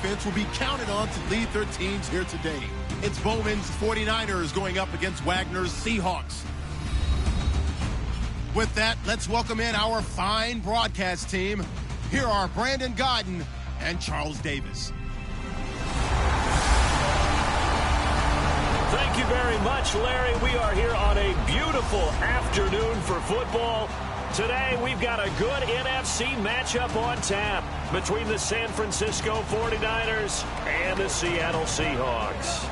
defense will be counted on to lead their teams here today. It's Bowman's 49ers going up against Wagner's Seahawks. With that, let's welcome in our fine broadcast team. Here are Brandon Godden and Charles Davis. Thank you very much, Larry. We are here on a beautiful afternoon for football. Today, we've got a good NFC matchup on tap between the San Francisco 49ers and the Seattle Seahawks.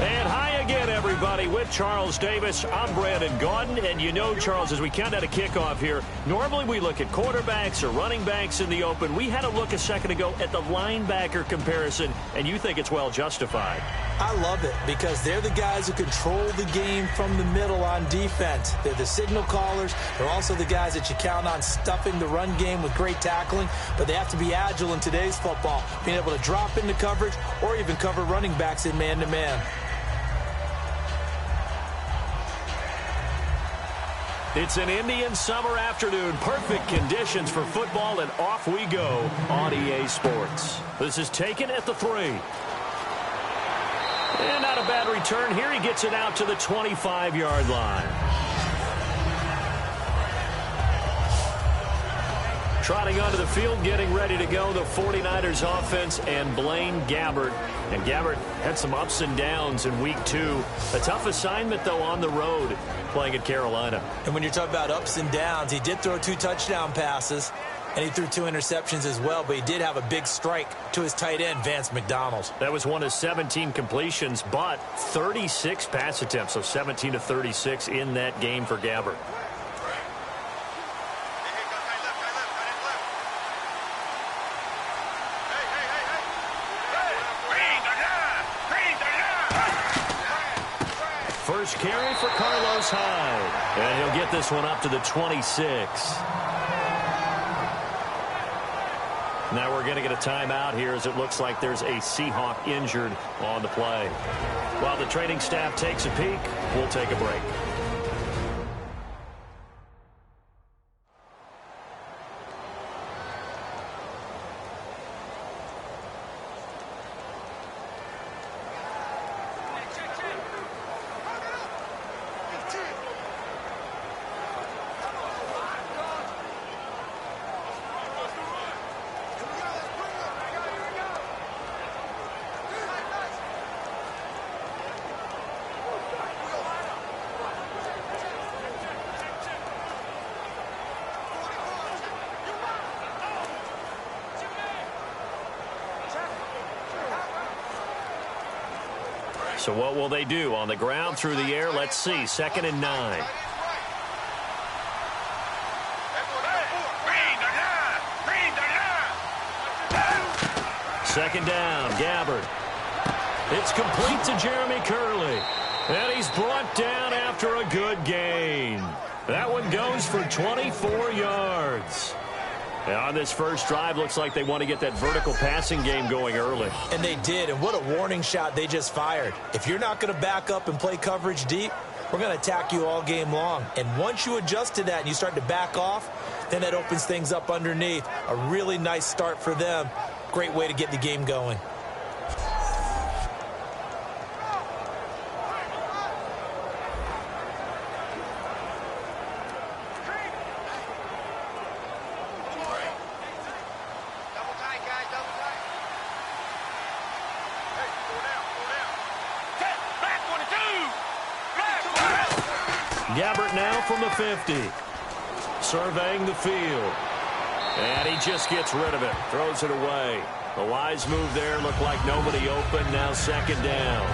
And hi again, everybody, with Charles Davis. I'm Brandon Gaudin, and you know, Charles, as we count out a kickoff here, normally we look at quarterbacks or running backs in the open. We had a look a second ago at the linebacker comparison, and you think it's well justified. I love it because they're the guys who control the game from the middle on defense. They're the signal callers. They're also the guys that you count on stuffing the run game with great tackling, but they have to be agile in today's football, being able to drop into coverage or even cover running backs in man-to-man. It's an Indian summer afternoon. Perfect conditions for football, and off we go on EA Sports. This is taken at the 3. And not a bad return here. He gets it out to the 25-yard line. Trotting onto the field, getting ready to go, the 49ers offense and Blaine Gabbert. And Gabbert had some ups and downs in week 2. A tough assignment, though, on the road, playing at Carolina. And when you're talking about ups and downs, he did throw 2 touchdown passes, and he threw 2 interceptions as well, but he did have a big strike to his tight end, Vance McDonald. That was one of 17 completions, but 36 pass attempts, so 17 to 36 in that game for Gabbert. First carry for Carlos Hyde. And he'll get this one up to the 26. Now we're going to get a timeout here as it looks like there's a Seahawk injured on the play. While the training staff takes a peek, we'll take a break. So what will they do? On the ground, through the air, let's see. 2nd and 9. Second down, Gabbert. It's complete to Jeremy Curley. And he's brought down after a good gain. That one goes for 24 yards. And on this first drive, looks like they want to get that vertical passing game going early. And they did, and what a warning shot they just fired. If you're not going to back up and play coverage deep, we're going to attack you all game long. And once you adjust to that and you start to back off, then that opens things up underneath. A really nice start for them. Great way to get the game going. Gabbert now from the 50. Surveying the field. And he just gets rid of it. Throws it away. A wise move there. Looked like nobody open. Now 2nd down.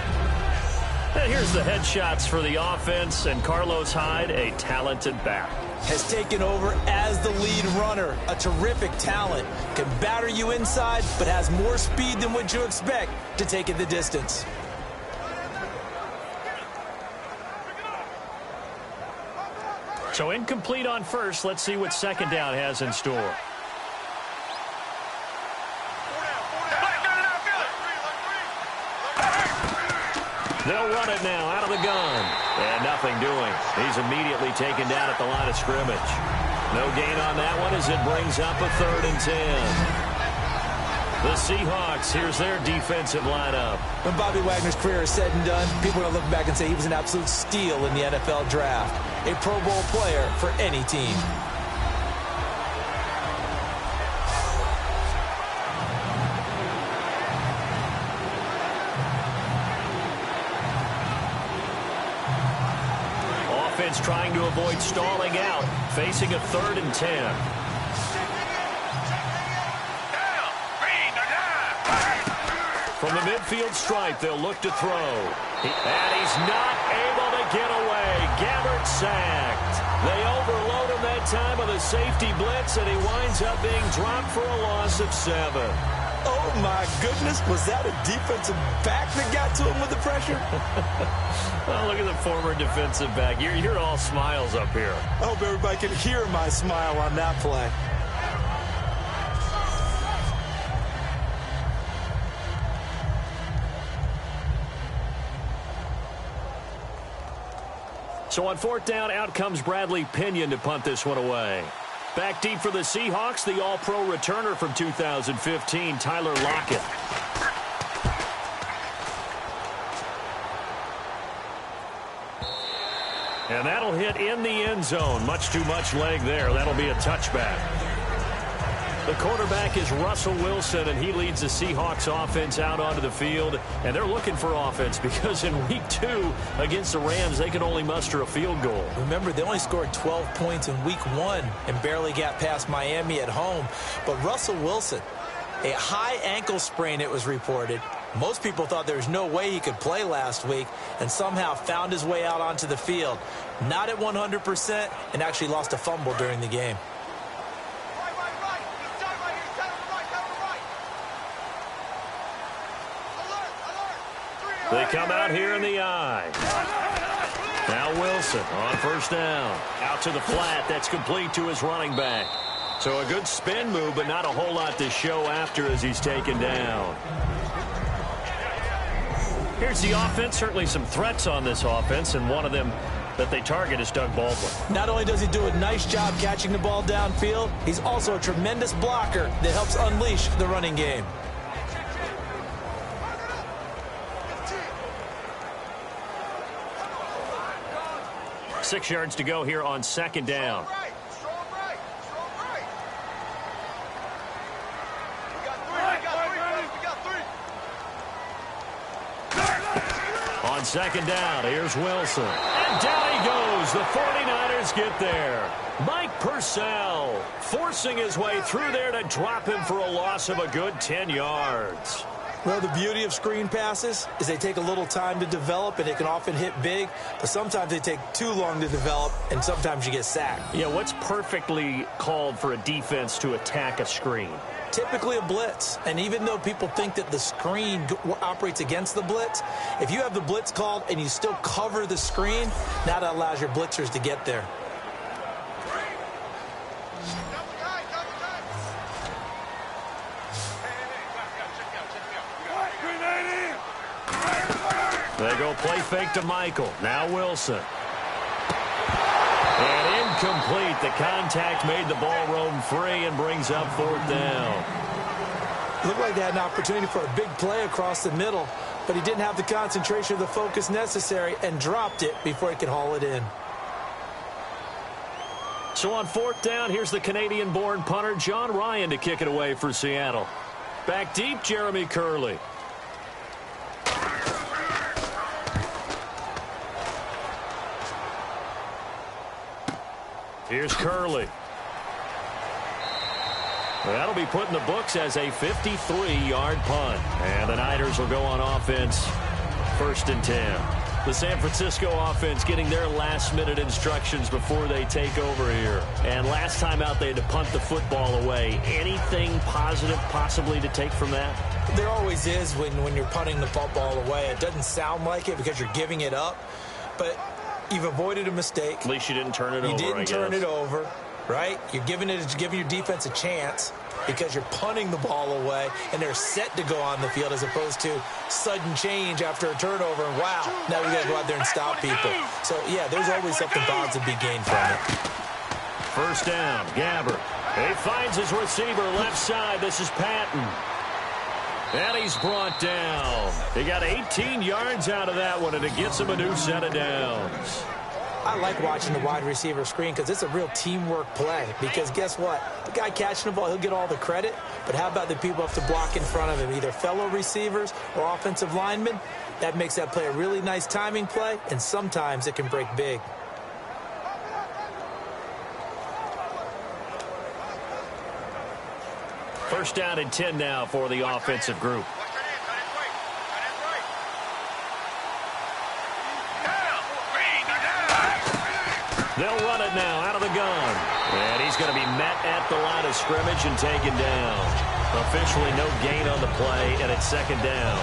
And here's the headshots for the offense. And Carlos Hyde, a talented back. Has taken over as the lead runner. A terrific talent. Can batter you inside, but has more speed than what you expect to take it the distance. So incomplete on first. Let's see what 2nd down has in store. They'll run it now out of the gun. And nothing doing. He's immediately taken down at the line of scrimmage. No gain on that one as it brings up a 3rd and 10. The Seahawks, here's their defensive lineup. When Bobby Wagner's career is said and done, people are going to look back and say he was an absolute steal in the NFL draft. A Pro Bowl player for any team. Offense trying to avoid stalling out, facing a 3rd and 10. From the midfield stripe, they'll look to throw. And he's not able to get away. Gabbert sacked. They overload him that time with a safety blitz, and he winds up being dropped for a loss of 7. Oh, my goodness. Was that a defensive back that got to him with the pressure? Oh, look at the former defensive back. You're all smiles up here. I hope everybody can hear my smile on that play. So on 4th down, out comes Bradley Pinion to punt this one away. Back deep for the Seahawks, the All-Pro returner from 2015, Tyler Lockett. And that'll hit in the end zone. Much too much leg there. That'll be a touchback. The quarterback is Russell Wilson, and he leads the Seahawks offense out onto the field. And they're looking for offense because in Week 2 against the Rams, they can only muster a field goal. Remember, they only scored 12 points in Week 1 and barely got past Miami at home. But Russell Wilson, a high ankle sprain, it was reported. Most people thought there was no way he could play last week and somehow found his way out onto the field. Not at 100% and actually lost a fumble during the game. They come out here in the eye. Now Wilson on 1st down. Out to the flat. That's complete to his running back. So a good spin move, but not a whole lot to show after as he's taken down. Here's the offense. Certainly some threats on this offense, and one of them that they target is Doug Baldwin. Not only does he do a nice job catching the ball downfield, he's also a tremendous blocker that helps unleash the running game. 6 yards to go here on 2nd down. On 2nd down, here's Wilson. And down he goes. The 49ers get there. Mike Purcell forcing his way through there to drop him for a loss of a good 10 yards. Well, the beauty of screen passes is they take a little time to develop, and they can often hit big, but sometimes they take too long to develop, and sometimes you get sacked. Yeah, what's perfectly called for a defense to attack a screen? Typically a blitz, and even though people think that the screen operates against the blitz, if you have the blitz called and you still cover the screen, that allows your blitzers to get there. They go play fake to Michael. Now Wilson. And incomplete. The contact made the ball roam free and brings up 4th down. Looked like they had an opportunity for a big play across the middle, but he didn't have the concentration or the focus necessary and dropped it before he could haul it in. So on 4th down, here's the Canadian-born punter John Ryan to kick it away for Seattle. Back deep, Jeremy Curley. Here's Curley. That'll be put in the books as a 53-yard punt. And the Niners will go on offense, 1st and 10. The San Francisco offense getting their last-minute instructions before they take over here. And last time out, they had to punt the football away. Anything positive possibly to take from that? There always is when you're punting the football away. It doesn't sound like it because you're giving it up, but you've avoided a mistake. At least you didn't turn it over, You didn't turn it over, right? You're giving your defense a chance because you're punting the ball away, and they're set to go on the field as opposed to sudden change after a turnover, and wow, now we got to go out there and stop people. So, yeah, there's always something positive to be gained from it. 1st down, Gabbert. He finds his receiver left side. This is Patton. And he's brought down. He got 18 yards out of that one, and it gets him a new set of downs. I like watching the wide receiver screen because it's a real teamwork play. Because guess what? The guy catching the ball, he'll get all the credit. But how about the people who have to block in front of him, either fellow receivers or offensive linemen? That makes that play a really nice timing play, and sometimes it can break big. First down and 10 now for the offensive group. They'll run it now out of the gun. And he's going to be met at the line of scrimmage and taken down. Officially no gain on the play, and it's second down.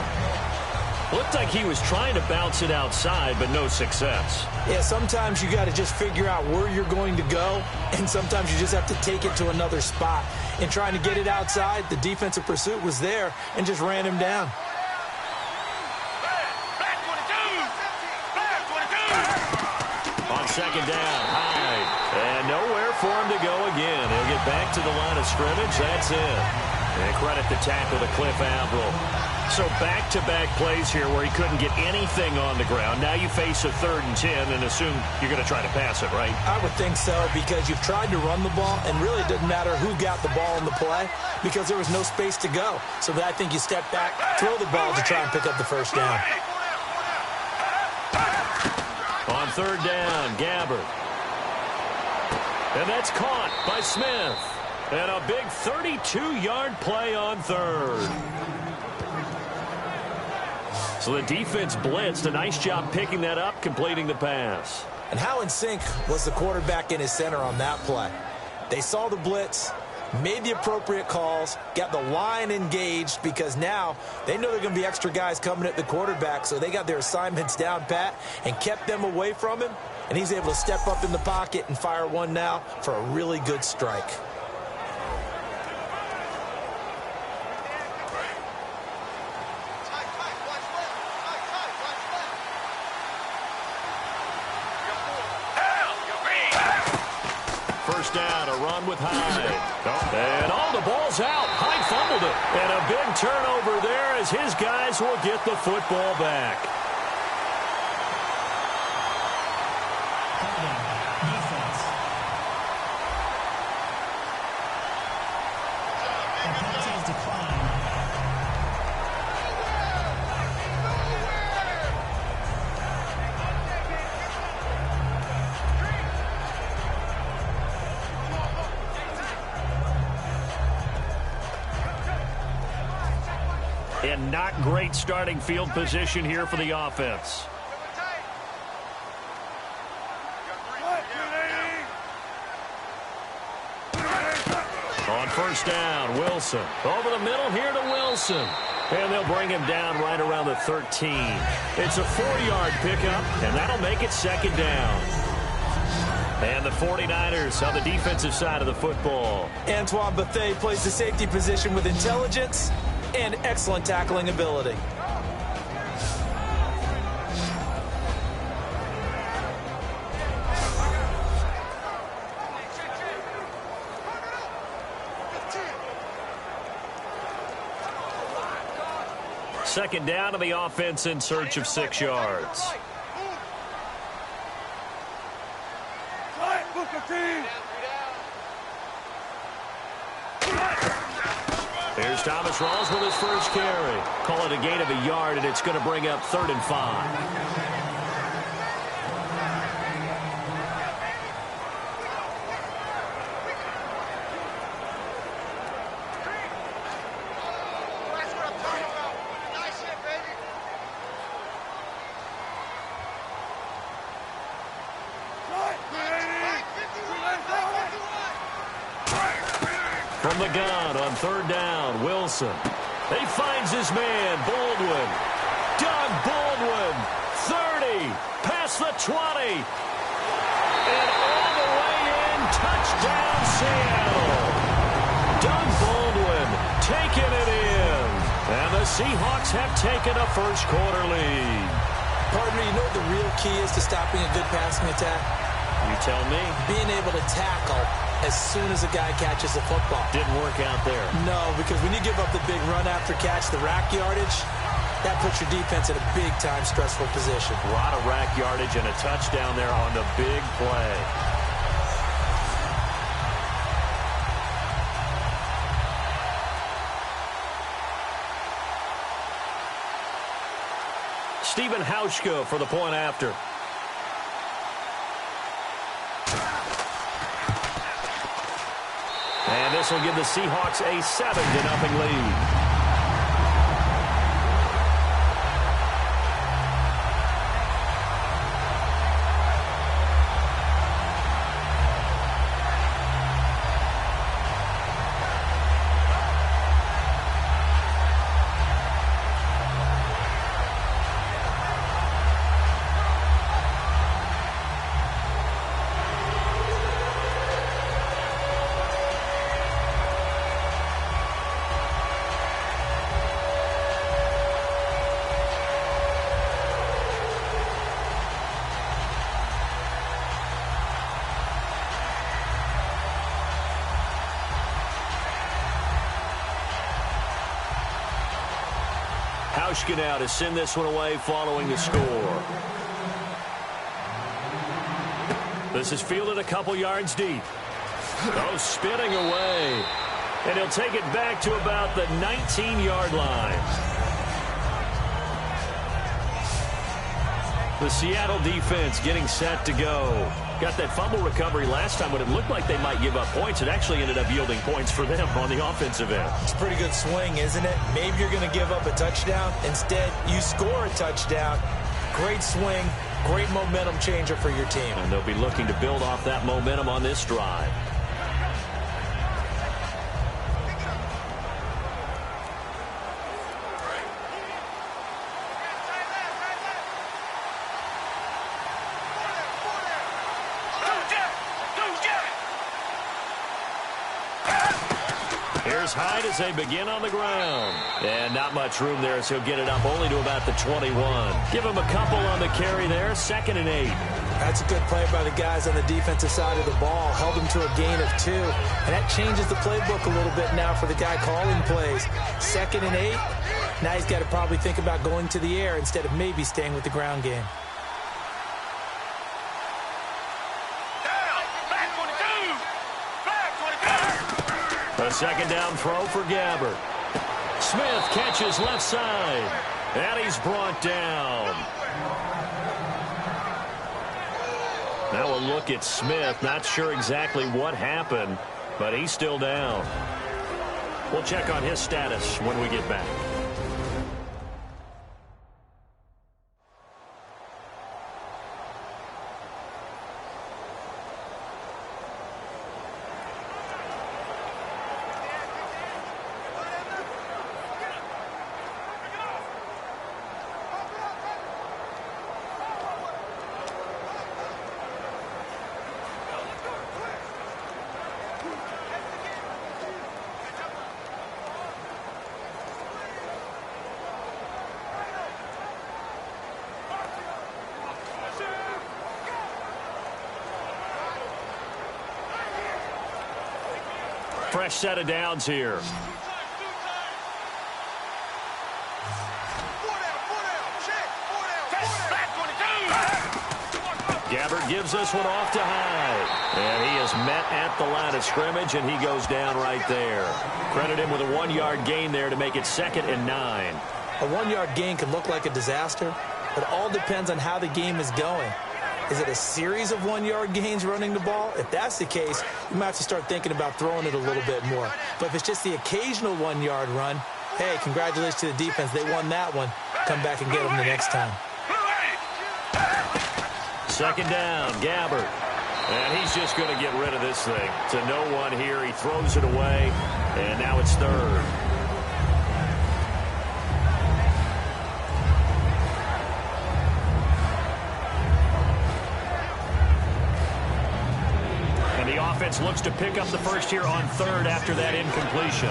Looked like he was trying to bounce it outside, but no success. Yeah, sometimes you got to just figure out where you're going to go, and sometimes you just have to take it to another spot. In trying to get it outside, the defensive pursuit was there and just ran him down. On second down, Hyde. And nowhere for him to go again. He'll get back to the line of scrimmage. That's it. And credit the tackle to Cliff Averill. So back-to-back plays here where he couldn't get anything on the ground. Now you face a 3rd and 10 and assume you're going to try to pass it, right? I would think so, because you've tried to run the ball, and really it doesn't matter who got the ball in the play because there was no space to go. So I think you step back, throw the ball to try and pick up the first down. On third down, Gabbert. And that's caught by Smith. And a big 32-yard play on third. So the defense blitzed. A nice job picking that up, completing the pass. And how in sync was the quarterback in his center on that play? They saw the blitz, made the appropriate calls, got the line engaged, because now they know there are going to be extra guys coming at the quarterback, so they got their assignments down pat and kept them away from him, and he's able to step up in the pocket and fire one now for a really good strike. First down, a run with Hyde. And all the ball's out. Hyde fumbled it. And a big turnover there as his guys will get the football back. And not great starting field position here for the offense. On first down, Wilson. Over the middle here to Wilson. And they'll bring him down right around the 13. It's a 4-yard pickup, and that'll make it second down. And the 49ers on the defensive side of the football. Antoine Bethea plays the safety position with intelligence and excellent tackling ability. Second down to the offense in search of 6 yards. Here's Thomas Rawls with his first carry. Call it a gain of a yard, and it's going to bring up 3rd and 5. From the gun on third down, Wilson. He finds his man, Baldwin. Doug Baldwin, 30, past the 20. And all the way in, touchdown Seattle. Doug Baldwin taking it in. And the Seahawks have taken a first-quarter lead. Partner, you know what the real key is to stopping a good passing attack? You tell me. Being able to tackle as soon as a guy catches the football. Didn't work out there. No, because when you give up the big run after catch, the rack yardage, that puts your defense in a big-time stressful position. A lot of rack yardage and a touchdown there on the big play. Stephen Hauschka for the point after. And this will give the Seahawks a 7-0 lead. Hauschka now to send this one away following the score. This is fielded a couple yards deep. Oh, spinning away. And he'll take it back to about the 19-yard line. The Seattle defense getting set to go. Got that fumble recovery last time when it looked like they might give up points. It actually ended up yielding points for them on the offensive end. It's a pretty good swing, isn't it? Maybe you're going to give up a touchdown. Instead, you score a touchdown. Great swing, great momentum changer for your team. And they'll be looking to build off that momentum on this drive. Here's Hyde as they begin on the ground. And not much room there as he'll get it up only to about the 21. Give him a couple on the carry there. 2nd and 8. That's a good play by the guys on the defensive side of the ball. Held him to a gain of 2. And that changes the playbook a little bit now for the guy calling plays. 2nd and 8. Now he's got to probably think about going to the air instead of maybe staying with the ground game. A 2nd down throw for Gabbert. Smith catches left side. And he's brought down. Now a look at Smith. Not sure exactly what happened, but he's still down. We'll check on his status when we get back. Fresh set of downs here. Gabbert gives this one off to Hyde. And he is met at the line of scrimmage, and he goes down right there. Credit him with a 1-yard gain there to make it 2nd and 9. A 1-yard gain can look like a disaster, but it all depends on how the game is going. Is it a series of 1-yard gains running the ball? If that's the case, you might have to start thinking about throwing it a little bit more. But if it's just the occasional 1-yard run, hey, congratulations to the defense. They won that one. Come back and get them the next time. 2nd down, Gabbert. And he's just going to get rid of this thing. To no one here. He throws it away, and now it's 3rd. Offense looks to pick up the first here on 3rd after that incompletion.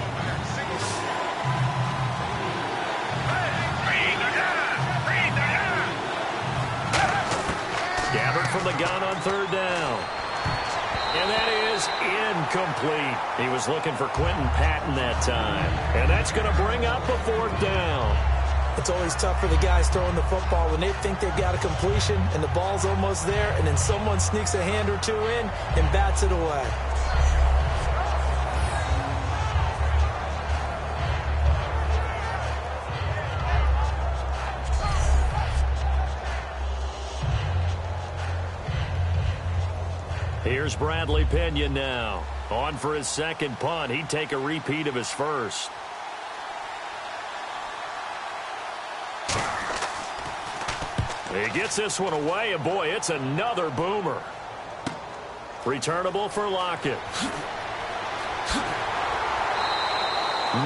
Gabbert from the gun on 3rd down. And that is incomplete. He was looking for Quentin Patton that time. And that's going to bring up a 4th down. It's always tough for the guys throwing the football when they think they've got a completion and the ball's almost there, and then someone sneaks a hand or two in and bats it away. Here's Bradley Pena now. On for his second punt. He'd take a repeat of his first. He gets this one away, and boy, it's another boomer. Returnable for Lockett.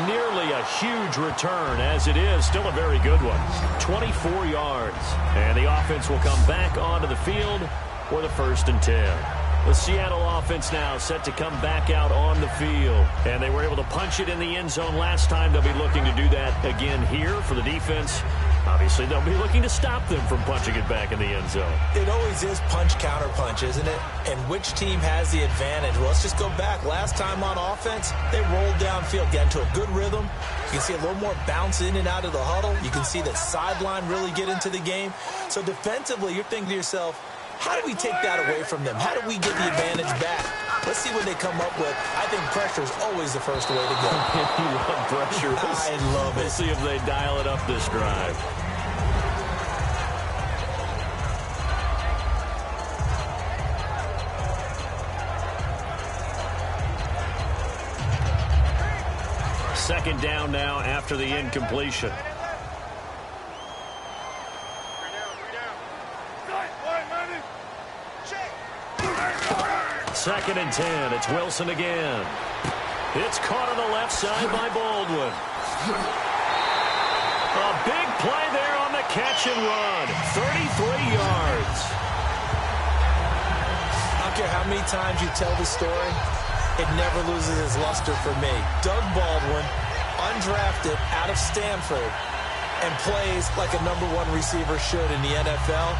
Nearly a huge return, as it is still a very good one. 24 yards. And the offense will come back onto the field for the 1st and 10. The Seattle offense now set to come back out on the field. And they were able to punch it in the end zone last time. They'll be looking to do that again here for the defense. Obviously, they'll be looking to stop them from punching it back in the end zone. It always is punch-counter-punch, isn't it? And which team has the advantage? Well, let's just go back. Last time on offense, they rolled downfield, got into a good rhythm. You can see a little more bounce in and out of the huddle. You can see the sideline really get into the game. So defensively, you're thinking to yourself, how do we take that away from them? How do we get the advantage back? Let's see what they come up with. I think pressure is always the first way to go. You love pressure. I love it. We'll see if they dial it up this drive. Second down now after the incompletion. Second and 10. It's Wilson again. It's caught on the left side by Baldwin. A big play there on the catch and run. 33 yards. I don't care how many times you tell the story, it never loses its luster for me. Doug Baldwin, undrafted out of Stanford, and plays like a #1 receiver should in the NFL.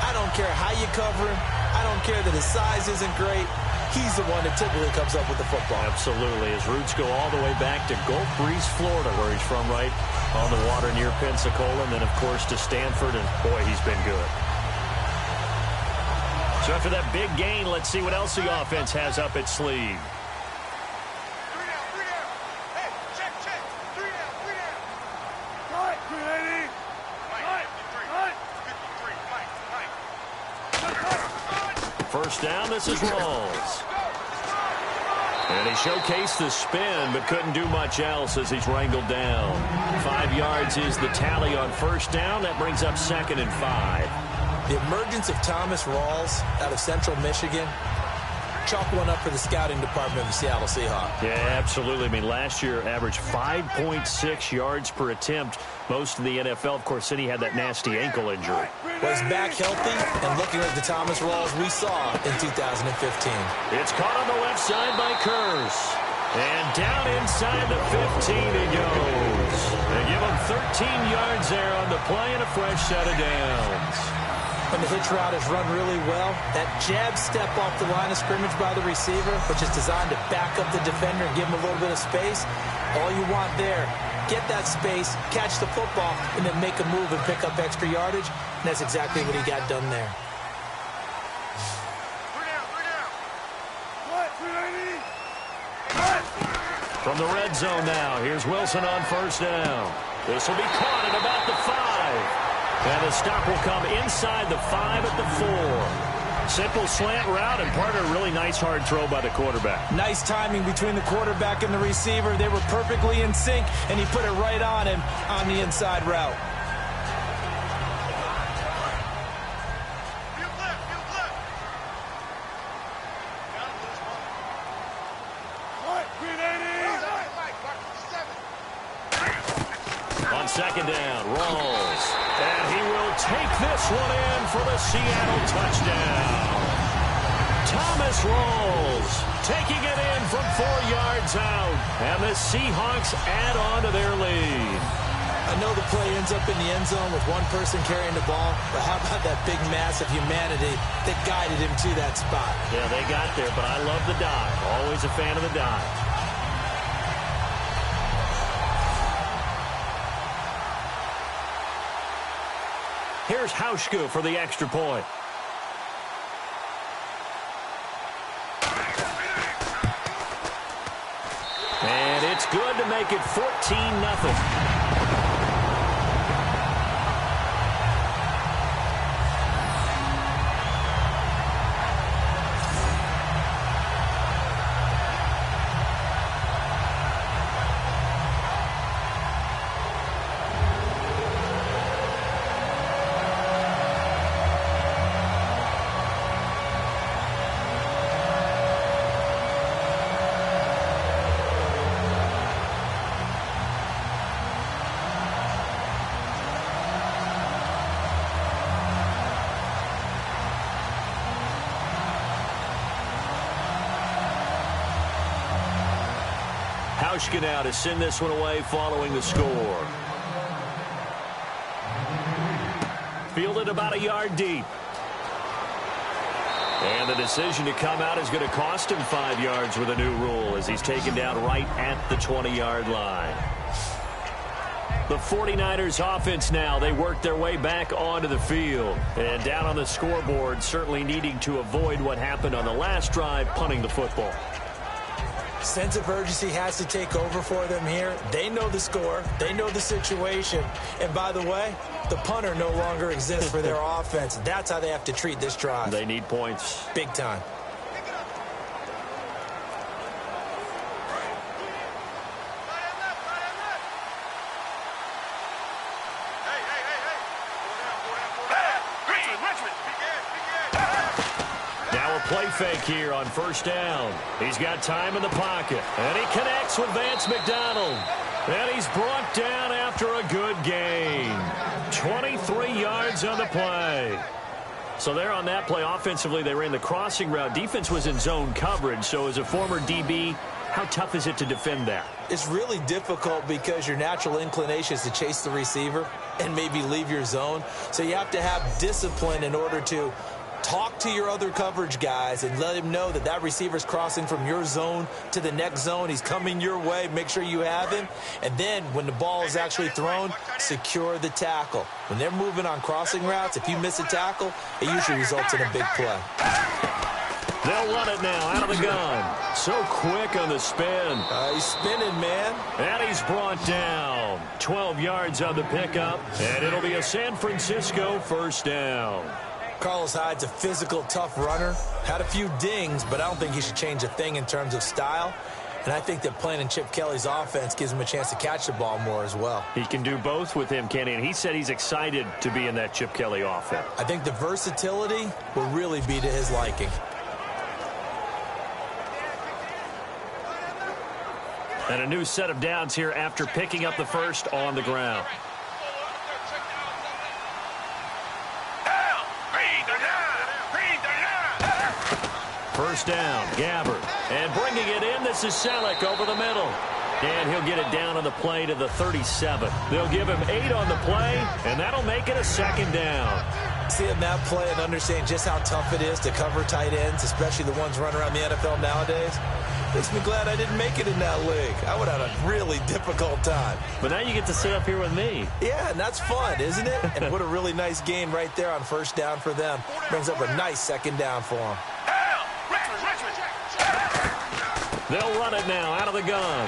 I don't care how you cover him. I don't care that his size isn't great. He's the one that typically comes up with the football. Absolutely. His roots go all the way back to Gulf Breeze, Florida, where he's from, right on the water near Pensacola, and then, of course, to Stanford, and, boy, he's been good. So after that big gain, let's see what else the offense has up its sleeve. First down, this is Rawls. And he showcased the spin, but couldn't do much else as he's wrangled down. 5 yards is the tally on first down. That brings up 2nd and 5. The emergence of Thomas Rawls out of Central Michigan, chalk one up for the scouting department of the Seattle Seahawks. Yeah, absolutely. I mean, last year averaged 5.6 yards per attempt, most in the NFL. Of course, then he had that nasty ankle injury. Was back healthy and looking like the Thomas Rawls we saw in 2015. It's caught on the left side by Curse. And down inside the 15 he goes. They give him 13 yards there on the play and a fresh set of downs. When the hitch route is run really well, that jab step off the line of scrimmage by the receiver, which is designed to back up the defender and give him a little bit of space, all you want there, get that space, catch the football, and then make a move and pick up extra yardage, and that's exactly what he got done there. From the red zone now, here's Wilson on first down. This will be caught at about the 5. And the stop will come inside the 5 at the 4. Simple slant route, and part of a really nice hard throw by the quarterback. Nice timing between the quarterback and the receiver. They were perfectly in sync, and he put it right on him on the inside route. On second down, Rawls. And he will take this one in for the Seattle touchdown. Thomas Rawls taking it in from 4 yards out. And the Seahawks add on to their lead. I know the play ends up in the end zone with one person carrying the ball, but how about that big mass of humanity that guided him to that spot? Yeah, they got there, but I love the dive. Always a fan of the dive. Here's Hauschka for the extra point. And it's good to make it 14-0. Hauschka now to send this one away following the score. Fielded about a yard deep. And the decision to come out is going to cost him 5 yards with a new rule as he's taken down right at the 20-yard line. The 49ers offense now, they work their way back onto the field. And down on the scoreboard, certainly needing to avoid what happened on the last drive, punting the football. Sense of urgency has to take over for them here. They know the score. They know the situation. And by the way, the punter no longer exists for their offense. That's how they have to treat this drive. They need points. Big time. Play fake here on first down. He's got time in the pocket. And he connects with Vance McDonald. And he's brought down after a good gain. 23 yards on the play. So there on that play, offensively, they ran the crossing route. Defense was in zone coverage. So as a former DB, how tough is it to defend that? It's really difficult because your natural inclination is to chase the receiver and maybe leave your zone. So you have to have discipline in order to talk to your other coverage guys and let him know that that receiver's crossing from your zone to the next zone. He's coming your way. Make sure you have him. And then when the ball is actually thrown, secure the tackle. When they're moving on crossing routes, if you miss a tackle, it usually results in a big play. They'll run it now out of the gun. So quick on the spin. He's spinning, man. And he's brought down. 12 yards on the pickup. And it'll be a San Francisco first down. Carlos Hyde's a physical, tough runner. Had a few dings, but I don't think he should change a thing in terms of style. And I think that playing in Chip Kelly's offense gives him a chance to catch the ball more as well. He can do both with him, Kenny, and he said he's excited to be in that Chip Kelly offense. I think the versatility will really be to his liking. And a new set of downs here after picking up the first on the ground. First down, Gabbert. And bringing it in, this is Selleck over the middle. And he'll get it down on the play to the 37. They'll give him 8 on the play, and that'll make it a second down. Seeing that play and understanding just how tough it is to cover tight ends, especially the ones running around the NFL nowadays, makes me glad I didn't make it in that league. I would have had a really difficult time. But now you get to sit up here with me. Yeah, and that's fun, isn't it? And what a really nice gain right there on first down for them. Brings up a nice second down for them. They'll run it now out of the gun.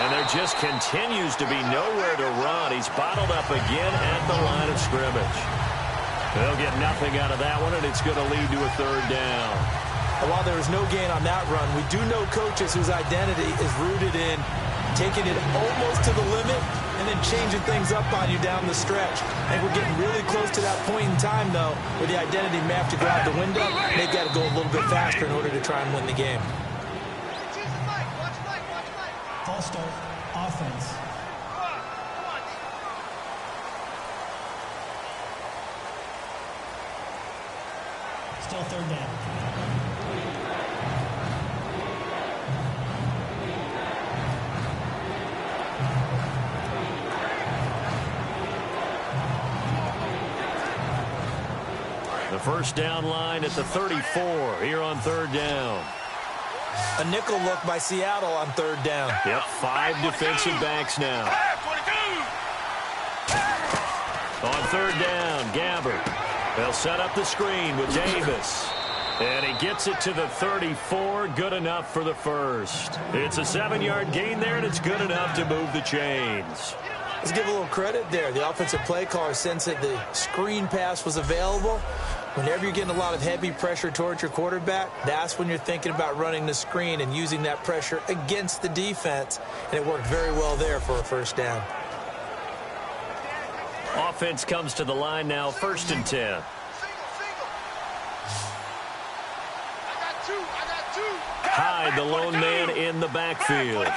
And there just continues to be nowhere to run. He's bottled up again at the line of scrimmage. They'll get nothing out of that one, and it's going to lead to a third down. And while there was no gain on that run, we do know coaches whose identity is rooted in taking it almost to the limit and then changing things up on you down the stretch. And we're getting really close to that point in time, though, where the identity may have to go out the window. They've got to go a little bit faster in order to try and win the game. False start, offense. Still third down. The first down line at the 34 here on third down. A nickel look by Seattle on third down. Yep, 5 defensive backs now. On third down, Gabbert. They'll set up the screen with Davis. And he gets it to the 34. Good enough for the first. It's a 7-yard gain there, and it's good enough to move the chains. Let's give a little credit there. The offensive play caller sensed that the screen pass was available. Whenever you're getting a lot of heavy pressure towards your quarterback, that's when you're thinking about running the screen and using that pressure against the defense. And it worked very well there for a first down. Offense comes to the line now, 1st and 10. Hyde, the lone man in the backfield.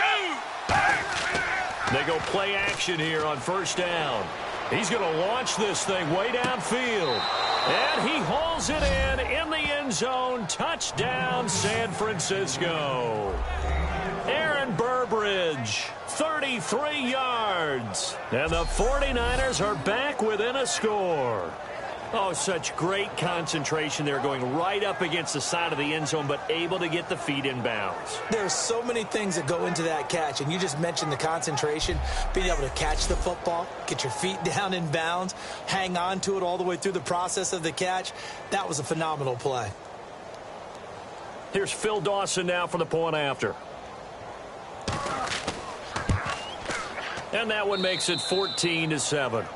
They go play action here on first down. He's going to launch this thing way downfield. And he hauls it in the end zone. Touchdown, San Francisco. Aaron Burbridge, 33 yards. And the 49ers are back within a score. Oh, such great concentration there, going right up against the side of the end zone, but able to get the feet in bounds. There's so many things that go into that catch, and you just mentioned the concentration, being able to catch the football, get your feet down in bounds, hang on to it all the way through the process of the catch. That was a phenomenal play. Here's Phil Dawson now for the point after. And that one makes it 14-7.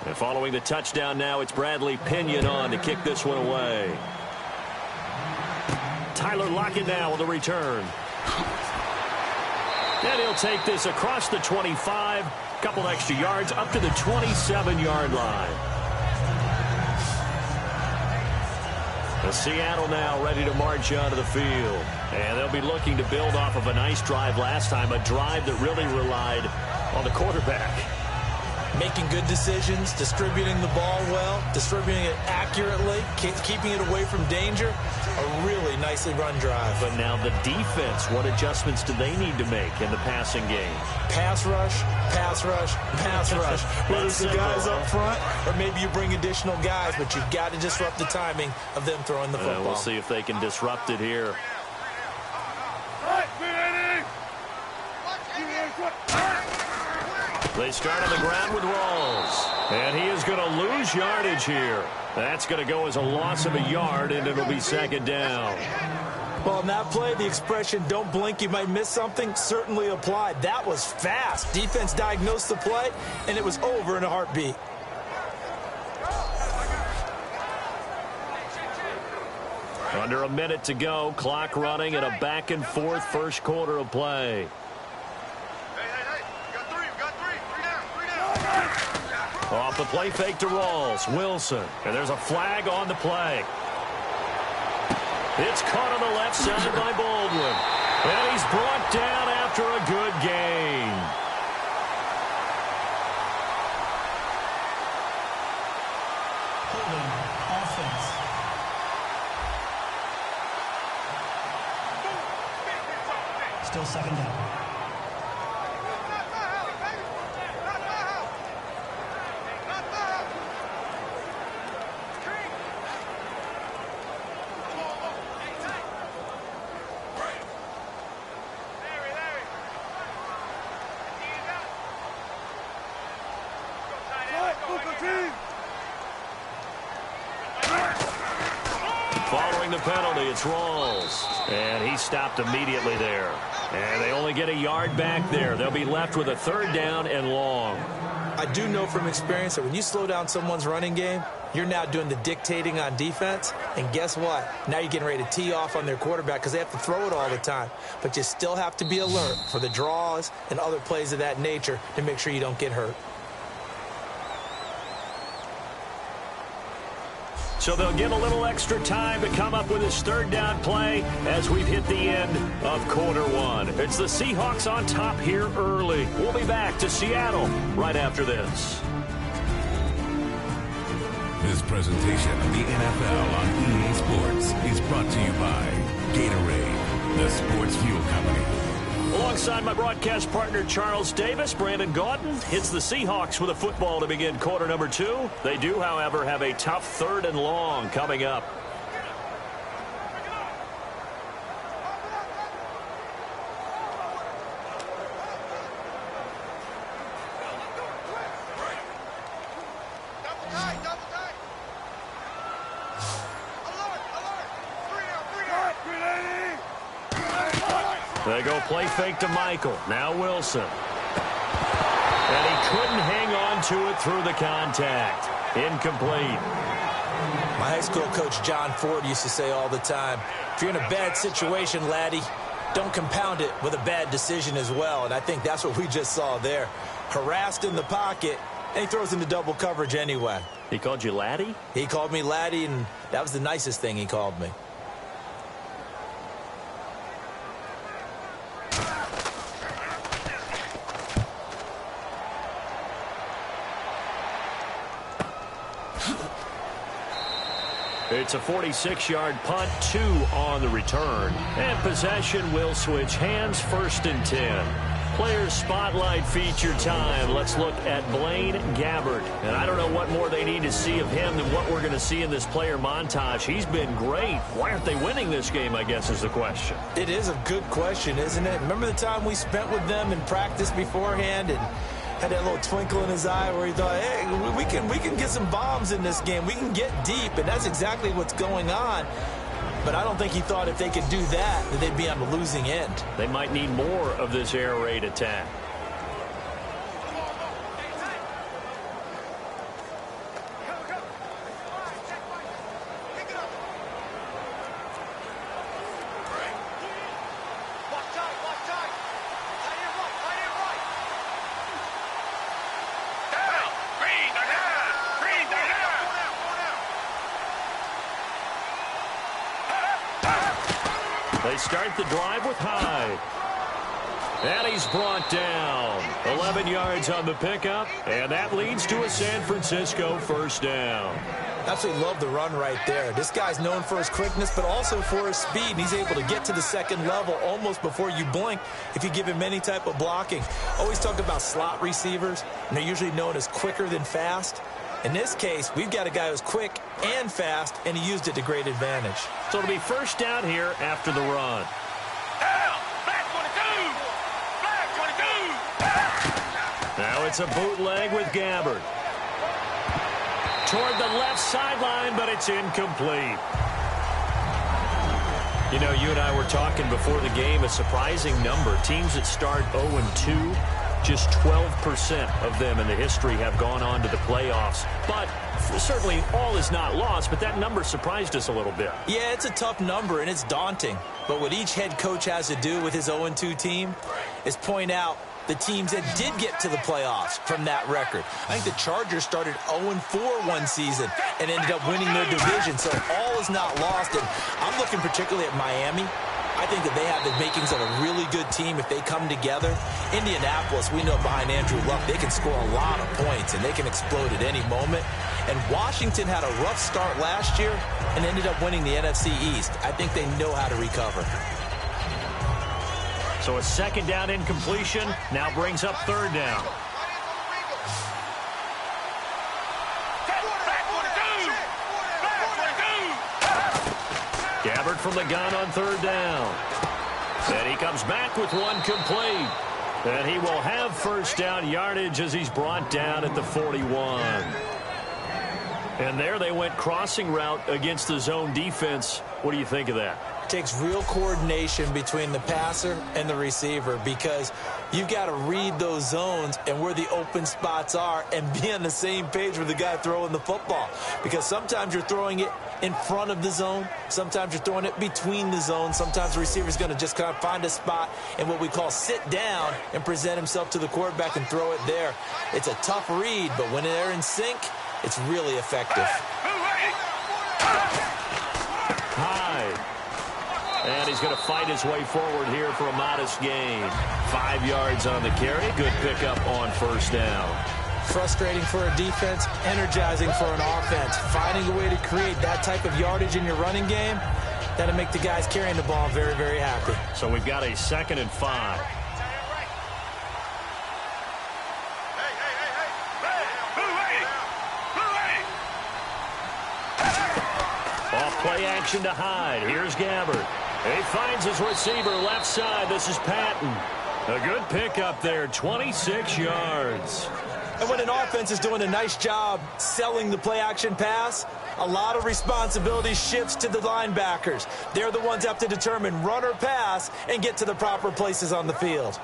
And following the touchdown now, it's Bradley Pinion on to kick this one away. Tyler Lockett now with a return. And he'll take this across the 25, couple extra yards up to the 27-yard line. And Seattle now ready to march onto the field. And they'll be looking to build off of a nice drive last time, a drive that really relied on the quarterback. Making good decisions, distributing the ball well, distributing it accurately, keeping it away from danger. A really nicely run drive. But now the defense, what adjustments do they need to make in the passing game? Pass rush, pass rush, pass rush. Whether it's the guys up front or maybe you bring additional guys, but you've got to disrupt the timing of them throwing the football. We'll see if they can disrupt it here. They start on the ground with Rawls. And he is going to lose yardage here. That's going to go as a loss of a yard, and it'll be second down. Well, in that play, the expression, don't blink, you might miss something, certainly applied. That was fast. Defense diagnosed the play, and it was over in a heartbeat. Under a minute to go, clock running, and a back-and-forth first quarter of play. Off the play fake to Rawls. Wilson. And there's a flag on the play. It's caught on the left side by Baldwin. And he's brought down after a good gain. Holding offense. Still second down. Following the penalty, it's Rawls. And he stopped immediately there. And they only get a yard back there. They'll be left with a 3rd down and long. I do know from experience that when you slow down someone's running game, you're now doing the dictating on defense. And guess what? Now you're getting ready to tee off on their quarterback because they have to throw it all the time. But you still have to be alert for the draws and other plays of that nature to make sure you don't get hurt. So they'll get a little extra time to come up with his 3rd down play as we've hit the end of quarter 1. It's the Seahawks on top here early. We'll be back to Seattle right after this. This presentation of the NFL on EA Sports is brought to you by Gatorade, the sports fuel company. Alongside my broadcast partner, Charles Davis, Brandon Gaudin hits the Seahawks with a football to begin quarter number 2. They do, however, have a tough 3rd and long coming up. They go play fake to Michael. Now Wilson. And he couldn't hang on to it through the contact. Incomplete. My high school coach, John Ford, used to say all the time, if you're in a bad situation, laddie, don't compound it with a bad decision as well. And I think that's what we just saw there. Harassed in the pocket, and he throws into double coverage anyway. He called you laddie? He called me laddie, and that was the nicest thing he called me. It's a 46-yard punt, 2 on the return. And possession will switch hands, 1st and 10. Players Spotlight feature time. Let's look at Blaine Gabbert. And I don't know what more they need to see of him than what we're going to see in this player montage. He's been great. Why aren't they winning this game, I guess, is the question. It is a good question, isn't it? Remember the time we spent with them in practice beforehand and had that little twinkle in his eye where he thought, hey, we can get some bombs in this game. We can get deep, and that's exactly what's going on. But I don't think he thought if they could do that they'd be on the losing end. They might need more of this air raid attack. They start the drive with Hyde. And he's brought down. 11 yards on the pickup, and that leads to a San Francisco 1st down. Absolutely love the run right there. This guy's known for his quickness, but also for his speed. And he's able to get to the 2nd level almost before you blink if you give him any type of blocking. Always talk about slot receivers, and they're usually known as quicker than fast. In this case, we've got a guy who's quick and fast, and he used it to great advantage. So it'll be 1st down here after the run. Now it's a bootleg with Gabbert. Toward the left sideline, but it's incomplete. You know, you and I were talking before the game, a surprising number. Teams that start 0-2, just 12% of them in the history have gone on to the playoffs. But certainly all is not lost, but that number surprised us a little bit. Yeah, it's a tough number, and it's daunting. But what each head coach has to do with his 0-2 team is point out the teams that did get to the playoffs from that record. I think the Chargers started 0-4 one season and ended up winning their division, so all is not lost. And I'm looking particularly at Miami. I think that they have the makings of a really good team if they come together. Indianapolis, we know behind Andrew Luck, they can score a lot of points, and they can explode at any moment. And Washington had a rough start last year and ended up winning the NFC East. I think they know how to recover. So a 2nd down incompletion now brings up 3rd down. Gabbert from the gun on 3rd down. And he comes back with one complete. And he will have 1st down yardage as he's brought down at the 41. And there they went crossing route against the zone defense. What do you think of that? takes real coordination between the passer and the receiver because you've got to read those zones and where the open spots are and be on the same page with the guy throwing the football. Because sometimes you're throwing it in front of the zone. Sometimes you're throwing it between the zones. Sometimes the receiver's going to just kind of find a spot and what we call sit down and present himself to the quarterback and throw it there. It's a tough read, but when they're in sync, it's really effective. Hyde. And he's going to fight his way forward here for a modest gain. 5 yards on the carry. Good pickup on first down. Frustrating for a defense, energizing for an offense. Finding a way to create that type of yardage in your running game, that'll make the guys carrying the ball very, very happy. So we've got a 2nd and 5. Off play action to Hyde. Here's Gabbert. He finds his receiver left side. This is Patton. A good pickup there, 26 yards. And when an offense is doing a nice job selling the play-action pass, a lot of responsibility shifts to the linebackers. They're the ones that have to determine run or pass and get to the proper places on the field.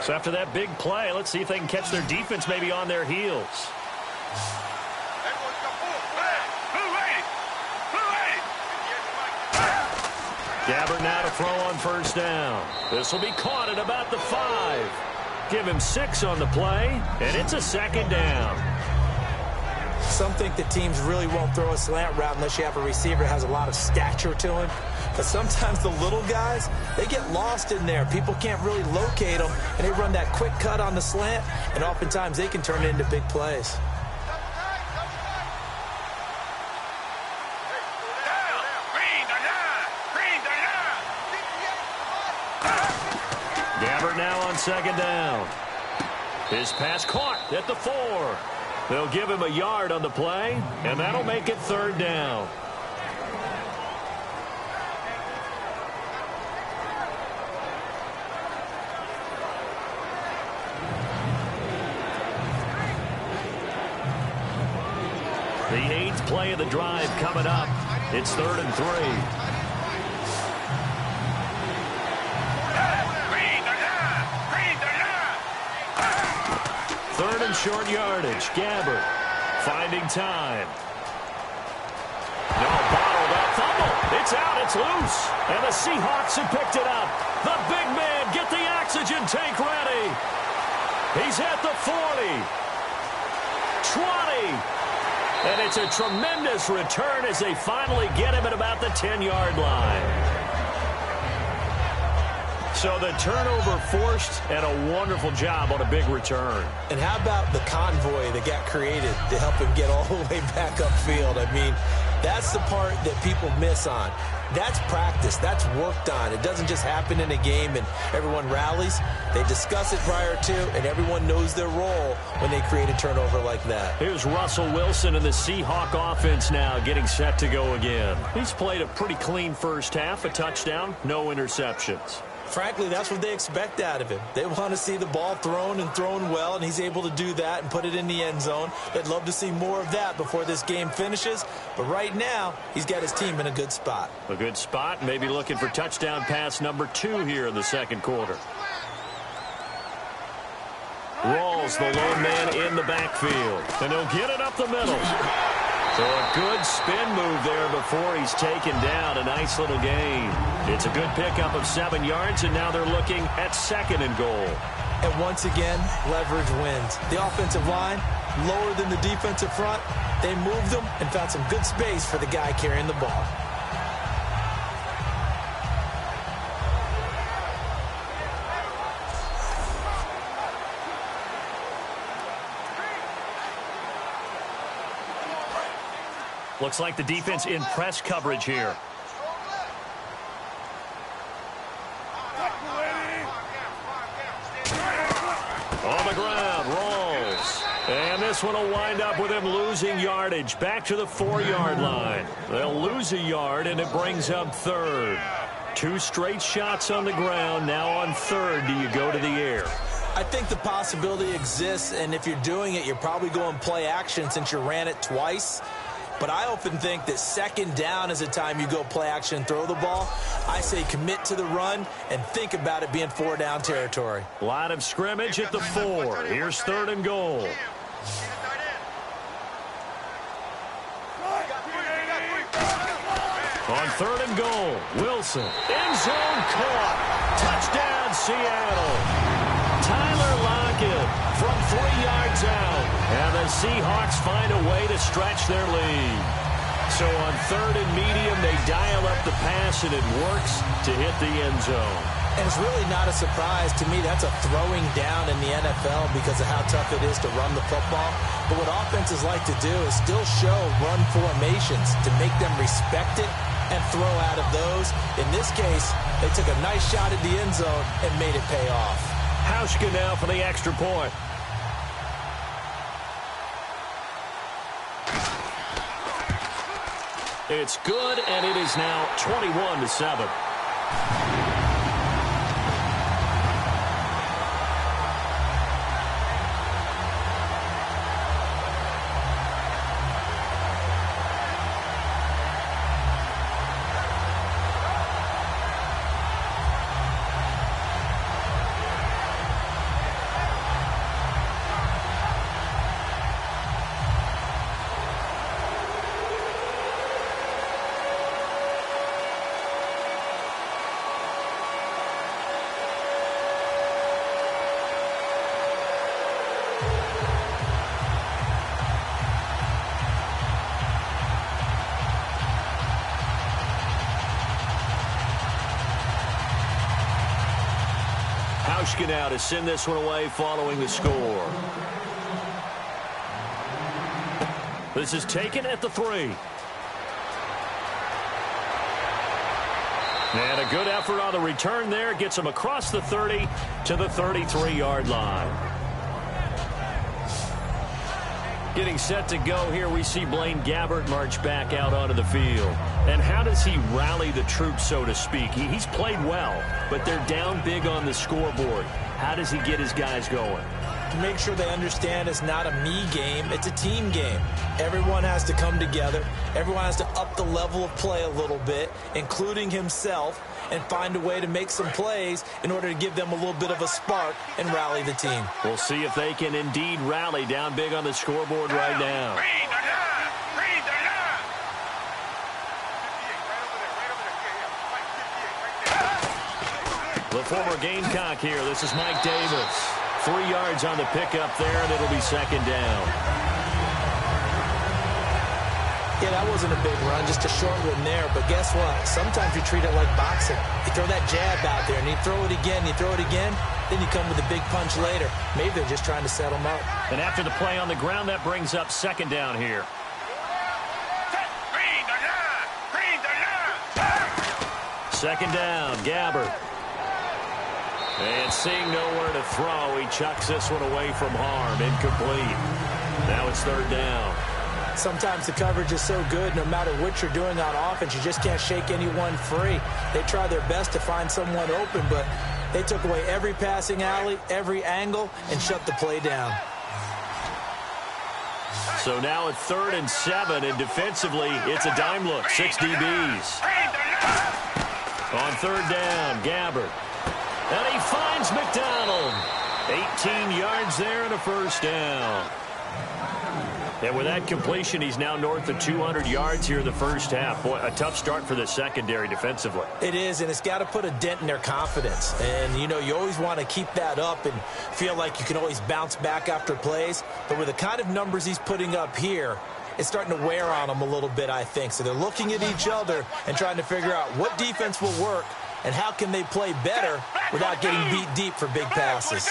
So after that big play, let's see if they can catch their defense maybe on their heels. Gabbert now to throw on first down. This will be caught at about the 5. Give him 6 on the play, and it's a 2nd down. Some think that teams really won't throw a slant route unless you have a receiver that has a lot of stature to him. But sometimes the little guys, they get lost in there. People can't really locate them, and they run that quick cut on the slant, and oftentimes they can turn it into big plays. Gabbert now on 2nd down. His pass caught at the 4. They'll give him a yard on the play, and that'll make it 3rd down. The 8th play of the drive coming up. It's 3rd and 3. Short yardage. Gabbert finding time. No, bottled up. Fumble. It's out. It's loose. And the Seahawks have picked it up. The big man, get the oxygen tank ready. He's at the 40. 20. And it's a tremendous return as they finally get him at about the 10-yard line. So the turnover forced and a wonderful job on a big return. And how about the convoy that got created to help him get all the way back upfield? I mean, that's the part that people miss on. That's practice. That's worked on. It doesn't just happen in a game and everyone rallies. They discuss it prior to, and everyone knows their role when they create a turnover like that. Here's Russell Wilson and the Seahawk offense now getting set to go again. He's played a pretty clean first half, a touchdown, no interceptions. Frankly, that's what they expect out of him. They want to see the ball thrown and thrown well, and he's able to do that and put it in the end zone. They'd love to see more of that before this game finishes. But right now, he's got his team in a good spot. A good spot, maybe looking for touchdown pass number 2 here in the 2nd quarter. Rawls, the lone man in the backfield. And he'll get it up the middle. So a good spin move there before he's taken down. A nice little gain. It's a good pickup of 7 yards, and now they're looking at 2nd and goal. And once again, leverage wins. The offensive line, lower than the defensive front. They moved them and found some good space for the guy carrying the ball. Looks like the defense in press coverage here. On the ground, Rawls. And this one will wind up with him losing yardage back to the 4-yard line. They'll lose a yard, and it brings up 3rd. 2 straight shots on the ground. Now on third, do you go to the air? I think the possibility exists, and if you're doing it, you're probably going play action since you ran it twice. But I often think that second down is the time you go play action and throw the ball. I say commit to the run and think about it being 4-down territory. Line of scrimmage at the 4. Here's 3rd and goal. On 3rd and goal, Wilson. End zone caught. Touchdown, Seattle. Tyler Lockett from 3 yards out. And the Seahawks find a way to stretch their lead. So on 3rd and medium, they dial up the pass, and it works to hit the end zone. And it's really not a surprise. To me, that's a throwing down in the NFL because of how tough it is to run the football. But what offenses like to do is still show run formations to make them respect it and throw out of those. In this case, they took a nice shot at the end zone and made it pay off. Hauschka now for the extra point. It's good, and it is now 21-7. Hauschka now to send this one away following the score. This is taken at the 3. And a good effort on the return there. Gets him across the 30 to the 33-yard line. Getting set to go here, we see Blaine Gabbert march back out onto the field. And how does he rally the troops, so to speak? He's played well, but they're down big on the scoreboard. How does he get his guys going? To make sure they understand it's not a me game, it's a team game. Everyone has to come together. Everyone has to up the level of play a little bit, including himself, and find a way to make some plays in order to give them a little bit of a spark and rally the team. We'll see if they can indeed rally down big on the scoreboard right now. The former Gamecock here. This is Mike Davis. 3 yards on the pickup there, and it'll be second down. Yeah, that wasn't a big run, just a short one there. But guess what? Sometimes you treat it like boxing. You throw that jab out there, and you throw it again, you throw it again, then you come with a big punch later. Maybe they're just trying to set them up. And after the play on the ground, that brings up second down here. Second down, Gabbert. And seeing nowhere to throw, he chucks this one away from harm. Incomplete. Now it's third down. Sometimes the coverage is so good, no matter what you're doing on offense, you just can't shake anyone free. They try their best to find someone open, but they took away every passing alley, every angle, and shut the play down. So now at 3rd and 7, and defensively, it's a dime look. 6 DBs. On third down, Gabbert. And he finds McDonald. 18 yards there and a first down. And with that completion, he's now north of 200 yards here in the first half. Boy, a tough start for the secondary defensively. It is, and it's got to put a dent in their confidence. And, you know, you always want to keep that up and feel like you can always bounce back after plays. But with the kind of numbers he's putting up here, it's starting to wear on them a little bit, I think. So they're looking at each other and trying to figure out what defense will work and how can they play better without getting beat deep for big passes.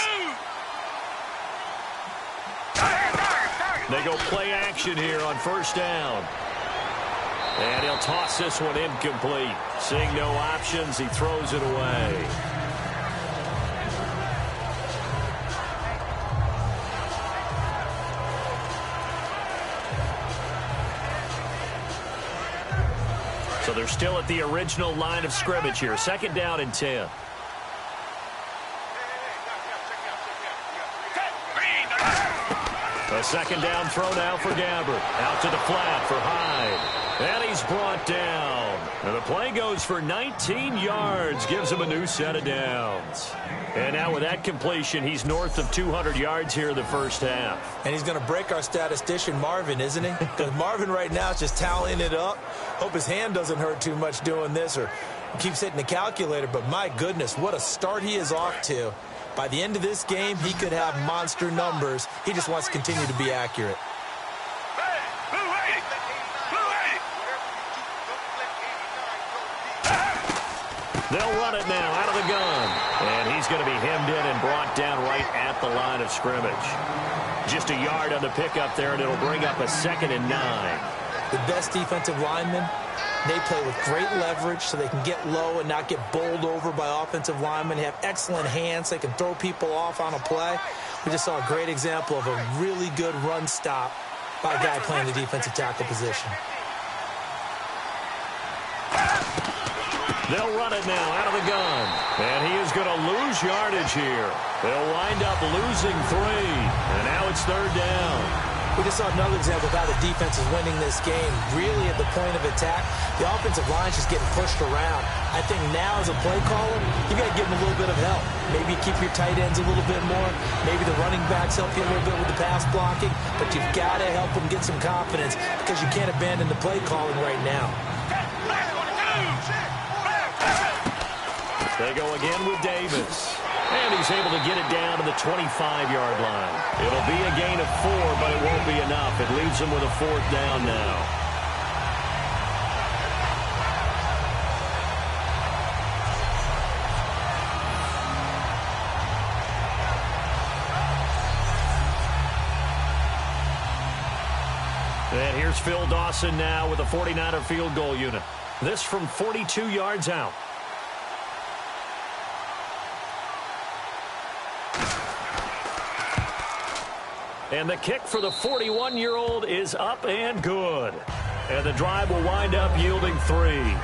They go play action here on first down. And he'll toss this one incomplete. Seeing no options, he throws it away. So they're still at the original line of scrimmage here. 2nd down and 10. A 2nd down throw now for Gabbert. Out to the flat for Hyde. And he's brought down. And the play goes for 19 yards. Gives him a new set of downs. And now with that completion, he's north of 200 yards here in the first half. And he's going to break our statistician Marvin, isn't he? Because Marvin right now is just tallying it up. Hope his hand doesn't hurt too much doing this or keeps hitting the calculator. But my goodness, what a start he is off to. By the end of this game, he could have monster numbers. He just wants to continue to be accurate. They'll run it now out of the gun. And he's going to be hemmed in and brought down right at the line of scrimmage. Just a yard on the pickup there, and it'll bring up a 2nd and 9. The best defensive linemen, they play with great leverage so they can get low and not get bowled over by offensive linemen. They have excellent hands. They can throw people off on a play. We just saw a great example of a really good run stop by a guy playing the defensive tackle position. They'll run it now out of the gun. And he is going to lose yardage here. They'll wind up losing 3. And now it's 3rd down. We just saw another example of how the defense is winning this game. Really at the point of attack, the offensive line is just getting pushed around. I think now as a play caller, you got to give them a little bit of help. Maybe keep your tight ends a little bit more. Maybe the running backs help you a little bit with the pass blocking. But you've got to help them get some confidence because you can't abandon the play calling right now. They go again with Davis. And he's able to get it down to the 25-yard line. It'll be a gain of 4, but it won't be enough. It leaves him with a 4th down now. And here's Phil Dawson now with a 49er field goal unit. This from 42 yards out. And the kick for the 41-year-old is up and good. And the drive will wind up yielding 3.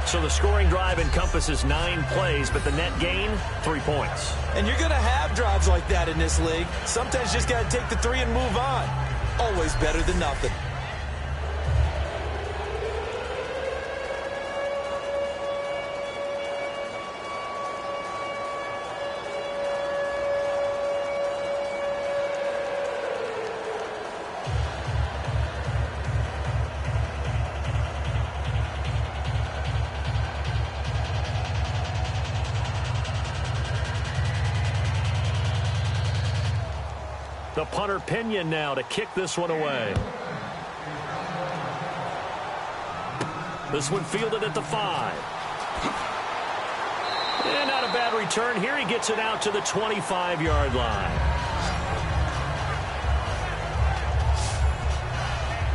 So the scoring drive encompasses 9 plays, but the net gain, 3 points. And you're going to have drives like that in this league. Sometimes you just got to take the 3 and move on. Always better than nothing. The punter Pinion now to kick this one away. This one fielded at the 5. And not a bad return. Here he gets it out to the 25-yard line.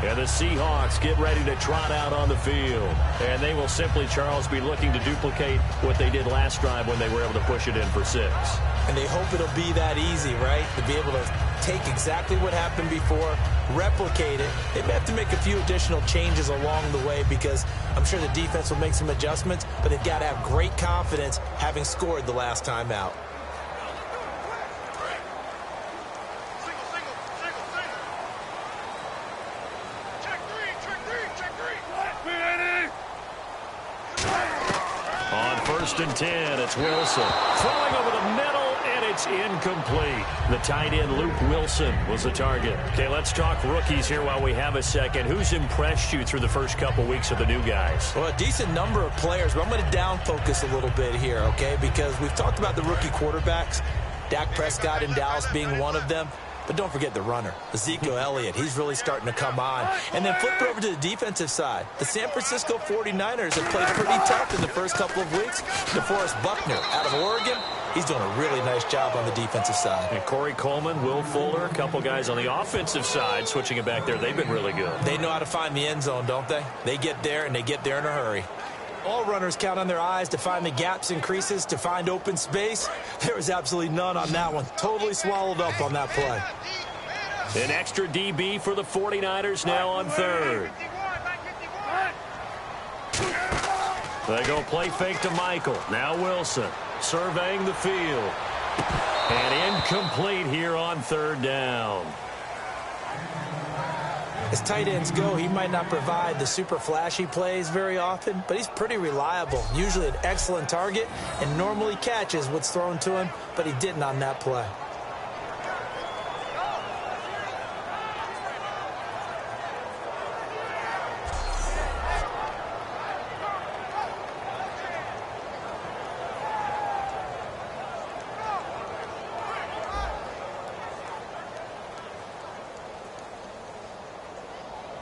And the Seahawks get ready to trot out on the field. And they will simply, Charles, be looking to duplicate what they did last drive when they were able to push it in for 6. And they hope it'll be that easy, right? To be able to take exactly what happened before, replicate it. They may have to make a few additional changes along the way because I'm sure the defense will make some adjustments, but they've got to have great confidence having scored the last time out. On 1st and 10, it's Wilson. Throwing over the middle, and it's incomplete. The tight end, Luke Wilson, was the target. Okay, let's talk rookies here while we have a second. Who's impressed you through the first couple weeks of the new guys? Well, a decent number of players, but I'm going to down focus a little bit here, okay? Because we've talked about the rookie quarterbacks, Dak Prescott in Dallas being one of them. But don't forget the runner, Ezekiel Elliott. He's really starting to come on. And then flip over to the defensive side. The San Francisco 49ers have played pretty tough in the first couple of weeks. DeForest Buckner out of Oregon, he's doing a really nice job on the defensive side. And Corey Coleman, Will Fuller, a couple guys on the offensive side switching it back there. They've been really good. They know how to find the end zone, don't they? They get there, and they get there in a hurry. All runners count on their eyes to find the gaps and creases, to find open space. There was absolutely none on that one. Totally swallowed up on that play. An extra DB for the 49ers now on 3rd. They go play fake to Michael. Now Wilson surveying the field. And incomplete here on third down. As tight ends go, he might not provide the super flashy plays very often, but he's pretty reliable. Usually an excellent target and normally catches what's thrown to him, but he didn't on that play.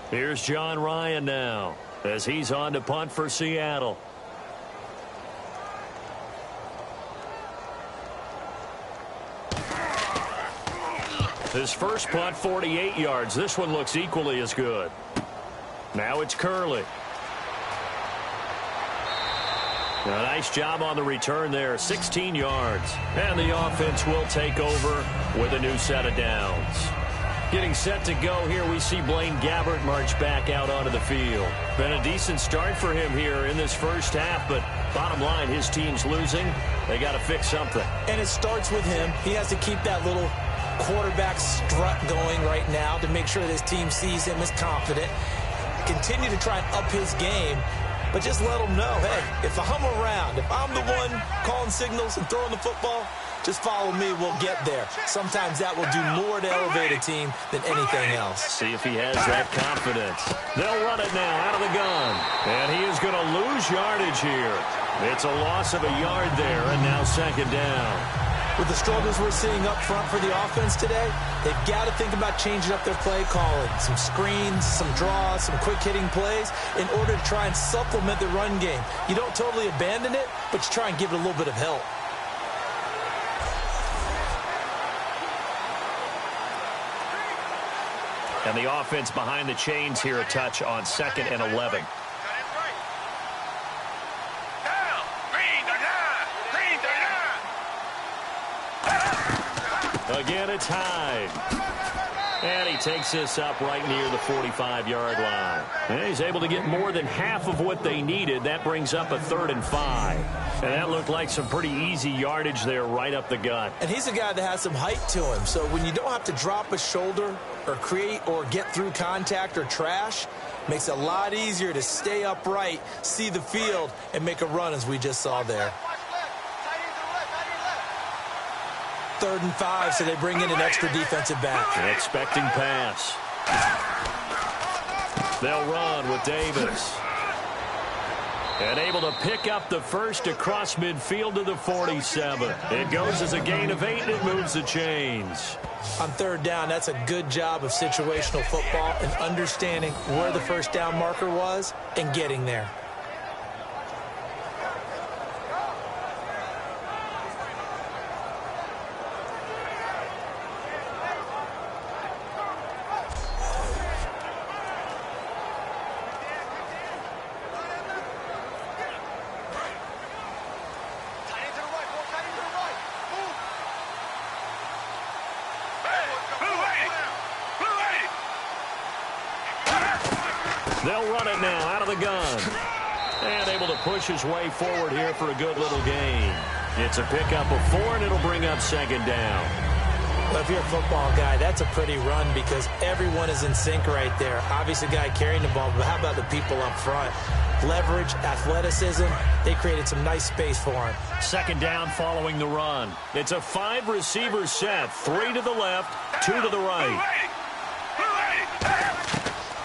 Here's John Ryan now as he's on to punt for Seattle. His first punt, 48 yards. This one looks equally as good. Now it's Curley. A nice job on the return there, 16 yards. And the offense will take over with a new set of downs. Getting set to go here, we see Blaine Gabbert march back out onto the field. Been a decent start for him here in this first half, but bottom line, his team's losing. They got to fix something. And it starts with him. He has to keep that little quarterback strut going right now to make sure that his team sees him as confident. Continue to try and up his game, but just let him know, hey, if I'm around, if I'm the one calling signals and throwing the football, just follow me, we'll get there. Sometimes that will do more to elevate a team than anything else. See if he has that confidence. They'll run it now out of the gun. And he is going to lose yardage here. It's a loss of a yard there, and now second down. With the struggles we're seeing up front for the offense today, they've got to think about changing up their play calling. Some screens, some draws, some quick-hitting plays in order to try and supplement the run game. You don't totally abandon it, but you try and give it a little bit of help. And the offense behind the chains here a touch on 2nd and 11. Again, it's Hyde. And he takes this up right near the 45-yard line. And he's able to get more than half of what they needed. That brings up a 3rd and 5. And that looked like some pretty easy yardage there right up the gut. And he's a guy that has some height to him. So when you don't have to drop a shoulder or create or get through contact or trash, makes it a lot easier to stay upright, see the field, and make a run as we just saw there. 3rd and 5, so they bring in an extra defensive back. An expecting pass. They'll run with Davis. And able to pick up the first across midfield to the 47. It goes as a gain of 8, and it moves the chains. On 3rd down, that's a good job of situational football and understanding where the first down marker was and getting there. They'll run it now out of the gun. And able to push his way forward here for a good little gain. It's a pickup of 4, and it'll bring up 2nd down. Well, if you're a football guy, that's a pretty run because everyone is in sync right there. Obviously, the guy carrying the ball, but how about the people up front? Leverage, athleticism, they created some nice space for him. 2nd down following the run. It's a 5-receiver set. 3 to the left, 2 to the right.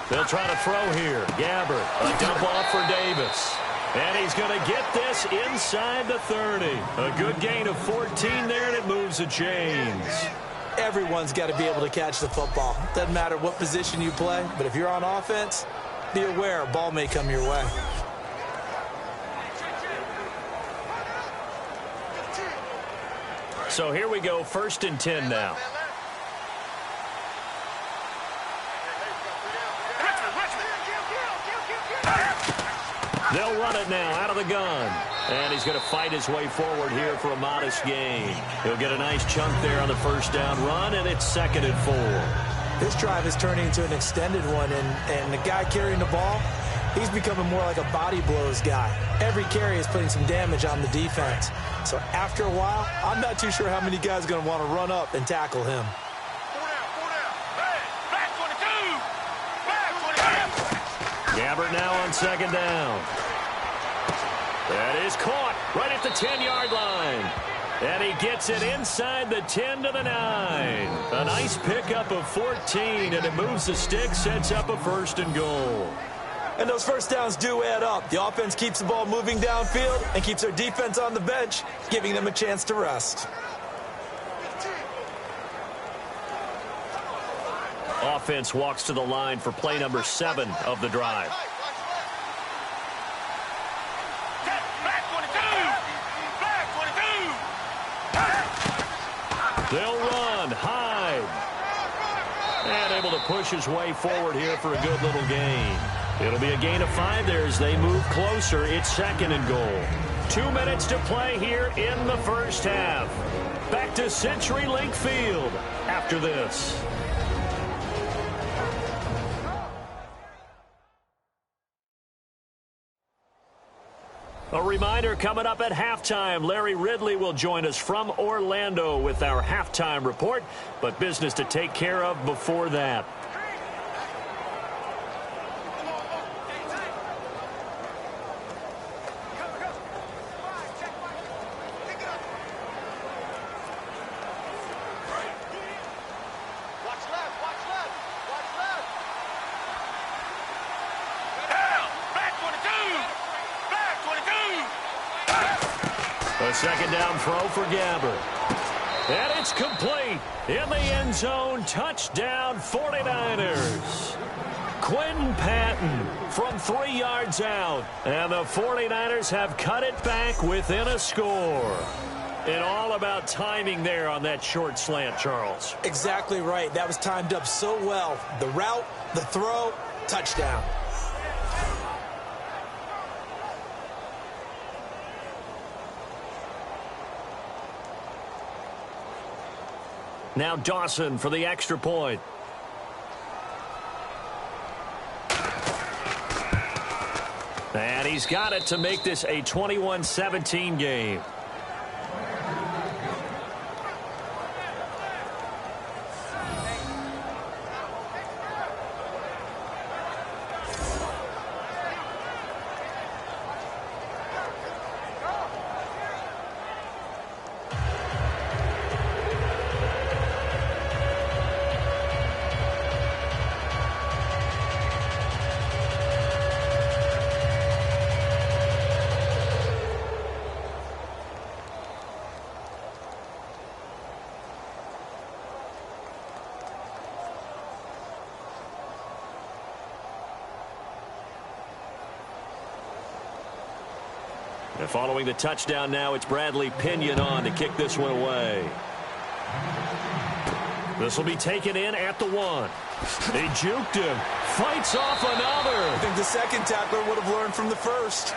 They'll try to throw here. Gabbert, a dump off for Davis. And he's going to get this inside the 30. A good gain of 14 there, and it moves the chains. Everyone's got to be able to catch the football. Doesn't matter what position you play, but if you're on offense, be aware a ball may come your way. So here we go, 1st and 10 now. They'll run it now out of the gun. And he's going to fight his way forward here for a modest gain. He'll get a nice chunk there on the first down run, and it's 2nd and 4. This drive is turning into an extended one, and the guy carrying the ball, he's becoming more like a body blows guy. Every carry is putting some damage on the defense. So after a while, I'm not too sure how many guys are going to want to run up and tackle him. Gabbert now on second down. That is caught right at the 10-yard line. And he gets it inside the 10 to the 9. A nice pickup of 14, and it moves the stick, sets up a 1st and goal. And those first downs do add up. The offense keeps the ball moving downfield and keeps their defense on the bench, giving them a chance to rest. Offense walks to the line for play number 7 of the drive. They'll run, hide, and able to push his way forward here for a good little gain. It'll be a gain of 5 there as they move closer. It's 2nd and goal. 2 minutes to play here in the first half. Back to CenturyLink Field after this. A reminder coming up at halftime, Larry Ridley will join us from Orlando with our halftime report, but business to take care of before that. A second down throw for Gabbert. And it's complete. In the end zone, touchdown 49ers. Quinn Patton from 3 yards out. And the 49ers have cut it back within a score. And all about timing there on that short slant, Charles. Exactly right. That was timed up so well. The route, the throw, touchdown. Now Dawson for the extra point. And he's got it to make this a 21-17 game. And following the touchdown now, it's Bradley Pinion on to kick this one away. This will be taken in at the 1. They juked him. Fights off another. I think the second tackler would have learned from the first.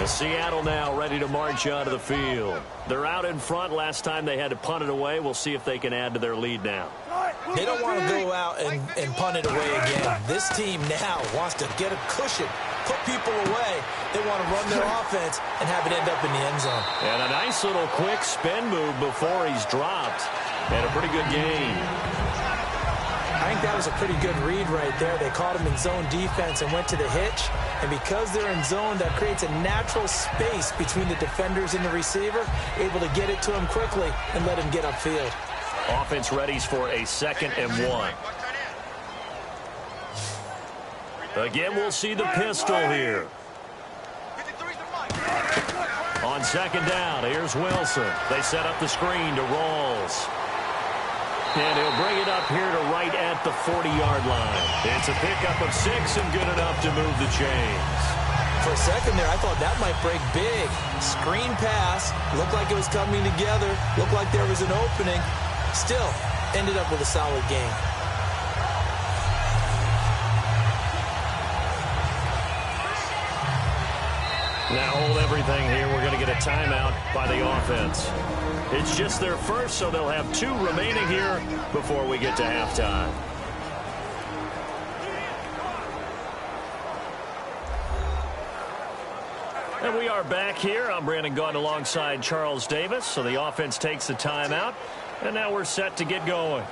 Seattle now ready to march onto the field. They're out in front. Last time they had to punt it away. We'll see if they can add to their lead now. They don't want to go out and punt it away again. This team now wants to get a cushion, put people away. They want to run their offense and have it end up in the end zone. And a nice little quick spin move before he's dropped. And a pretty good gain. I think that was a pretty good read right there. They caught him in zone defense and went to the hitch. And because they're in zone, that creates a natural space between the defenders and the receiver, able to get it to him quickly and let him get upfield. Offense readies for a 2nd and 1. Again, we'll see the pistol here. On 2nd down, here's Wilson. They set up the screen to Rawls. And he'll bring it up here to right at the 40-yard line. It's a pickup of 6 and good enough to move the chains. For a second there, I thought that might break big. Screen pass. Looked like it was coming together. Looked like there was an opening. Still, ended up with a solid game. Now hold everything here. We're going to get a timeout by the offense. It's just their first, so they'll have 2 remaining here before we get to halftime. And we are back here. I'm Brandon Gaudin alongside Charles Davis. So the offense takes the timeout, and now we're set to get going.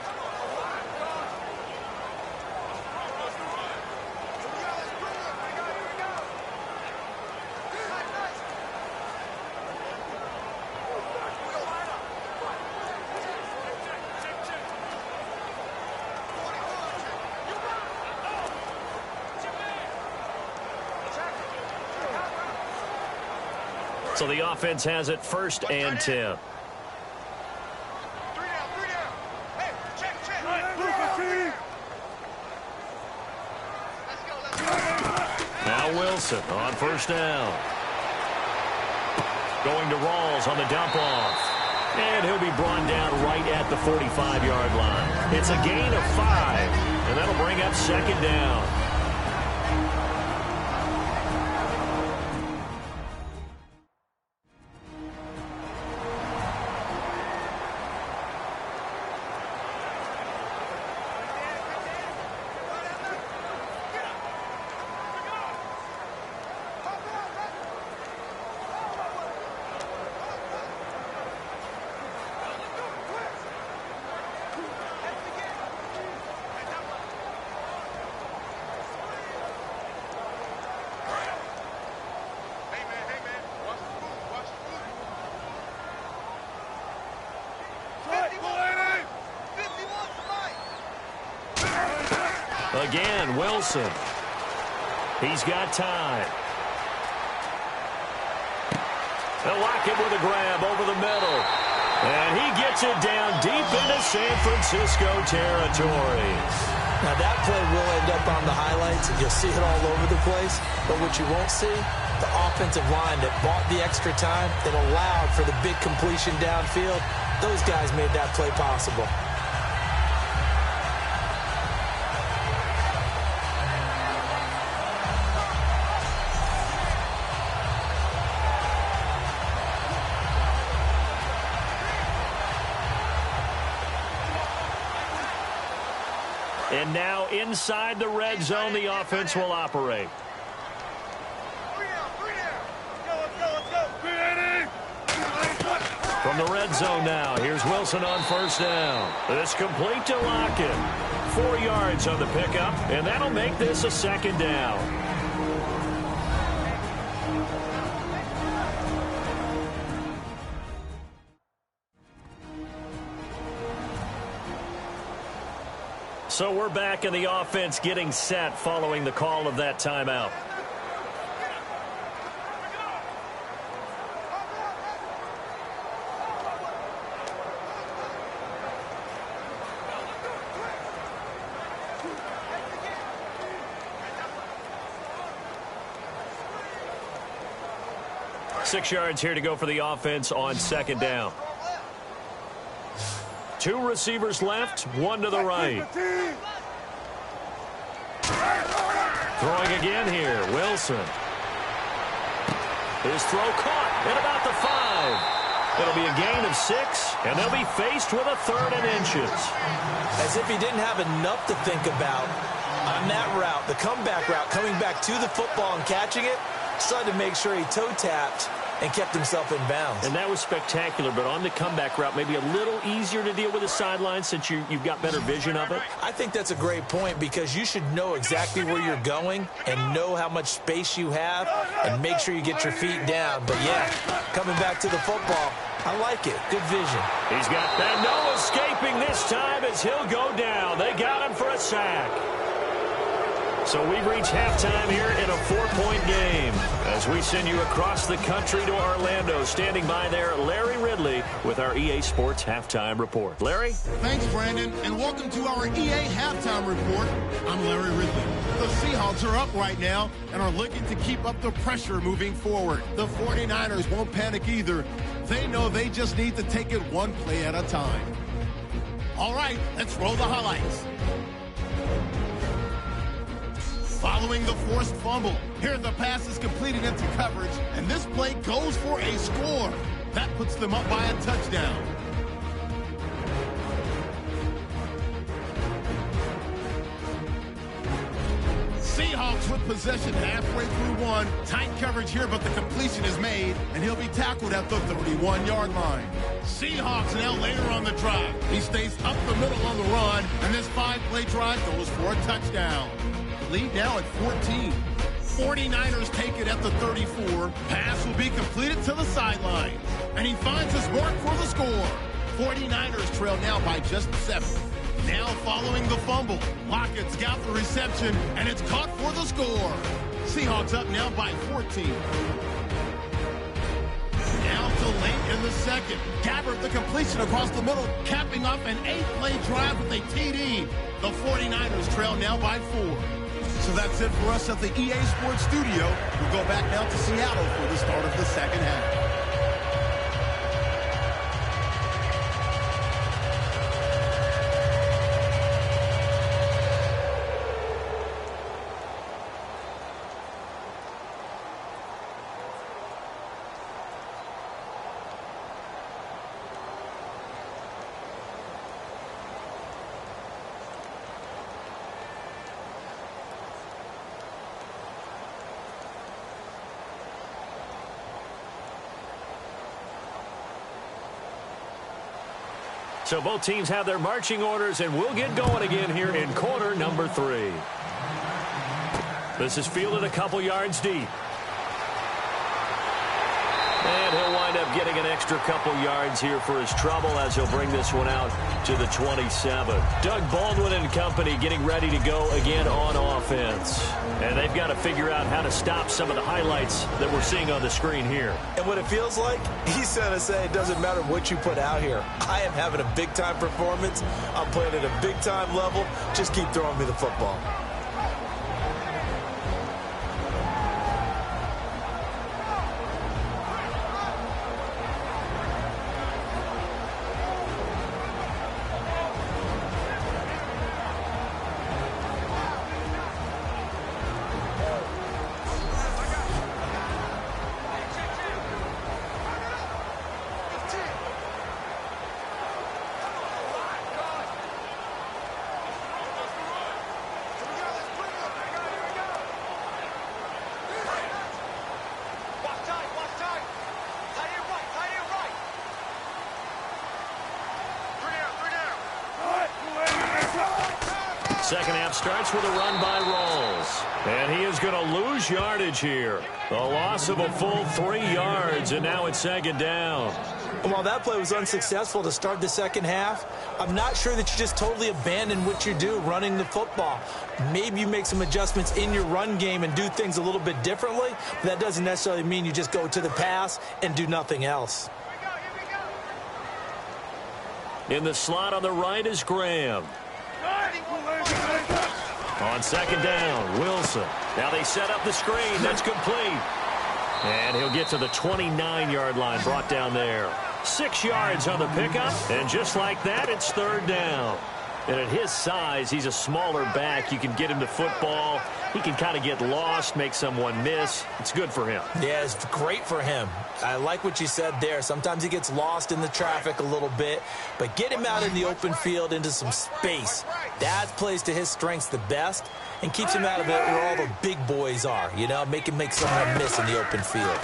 So the offense has it 1st and 10. Now Wilson on 1st down. Going to Rawls on the dump off. And he'll be brought down right at the 45-yard line. It's a gain of 5, and that'll bring up 2nd down. Again, Wilson. He's got time. They'll lock it with a grab over the middle. And he gets it down deep into San Francisco territory. Now that play will end up on the highlights, and you'll see it all over the place. But what you won't see, the offensive line that bought the extra time, that allowed for the big completion downfield, those guys made that play possible. And now inside the red zone, the offense will operate. From the red zone now, here's Wilson on 1st down. It's complete to Lockett. 4 yards on the pickup, and that'll make this a 2nd down. So we're back in the offense getting set following the call of that timeout. Six yards here to go for the offense on 2nd down. 2 receivers left, 1 to the right. Throwing again here, Wilson. His throw caught at about the 5. It'll be a gain of 6, and they'll be faced with a 3rd and inches. As if he didn't have enough to think about on that route, the comeback route, coming back to the football and catching it, decided to make sure he toe-tapped and kept himself in bounds. And that was spectacular, but on the comeback route, maybe a little easier to deal with the sideline since you've got better vision of it. I think that's a great point because you should know exactly where you're going and know how much space you have and make sure you get your feet down. But, yeah, coming back to the football, I like it. Good vision. He's got that. No escaping this time as he'll go down. They got him for a sack. So we've reached halftime here in a 4-point game as we send you across the country to Orlando. Standing by there, Larry Ridley with our EA Sports Halftime Report. Larry? Thanks, Brandon, and welcome to our EA Halftime Report. I'm Larry Ridley. The Seahawks are up right now and are looking to keep up the pressure moving forward. The 49ers won't panic either. They know they just need to take it one play at a time. All right, let's roll the highlights. following the forced fumble. Here the pass is completed into coverage, and this play goes for a score. That puts them up by a touchdown. Seahawks with possession halfway through one. Tight coverage here, but the completion is made, and he'll be tackled at the 31-yard line. Seahawks now later on the drive. He stays up the middle on the run, and this 5-play drive goes for a touchdown. Lead now at 14. 49ers take it at the 34. Pass will be completed to the sidelines, and he finds his mark for the score. 49ers trail now by just 7. Now following the fumble, Lockett's got the reception, and it's caught for the score. Seahawks up now by 14. Now to late in the second. Gabbert the completion across the middle, capping off an 8-play drive with a TD. The 49ers trail now by 4. So that's it for us at the EA Sports Studio. We'll go back now to Seattle for the start of the second half. So both teams have their marching orders, and we'll get going again here in quarter number 3. This is fielded a couple yards deep. And he'll wind up getting an extra couple yards here for his trouble as he'll bring this one out to the 27. Doug Baldwin and company getting ready to go again on offense. And they've got to figure out how to stop some of the highlights that we're seeing on the screen here. And what it feels like, he's going to say it doesn't matter what you put out here. I am having a big-time performance. I'm playing at a big-time level. Just keep throwing me the football. Second half starts with a run by Rawls. And he is going to lose yardage here. A loss of a full 3 yards, and now it's second down. While that play was unsuccessful to start the second half, I'm not sure that you just totally abandon what you do running the football. Maybe you make some adjustments in your run game and do things a little bit differently. But that doesn't necessarily mean you just go to the pass and do nothing else. In the slot on the right is Graham. On second down, Wilson. Now they set up the screen. That's complete. And he'll get to the 29-yard line, brought down there. 6 yards on the pickup, and just like that, it's third down. And at his size, he's a smaller back. You can get him to football. He can kind of get lost, make someone miss. It's good for him. Yeah, it's great for him. I like what you said there. Sometimes he gets lost in the traffic a little bit, but get him out in the open field into some space. That plays to his strengths the best and keeps him out of it where all the big boys are, you know, make someone miss in the open field.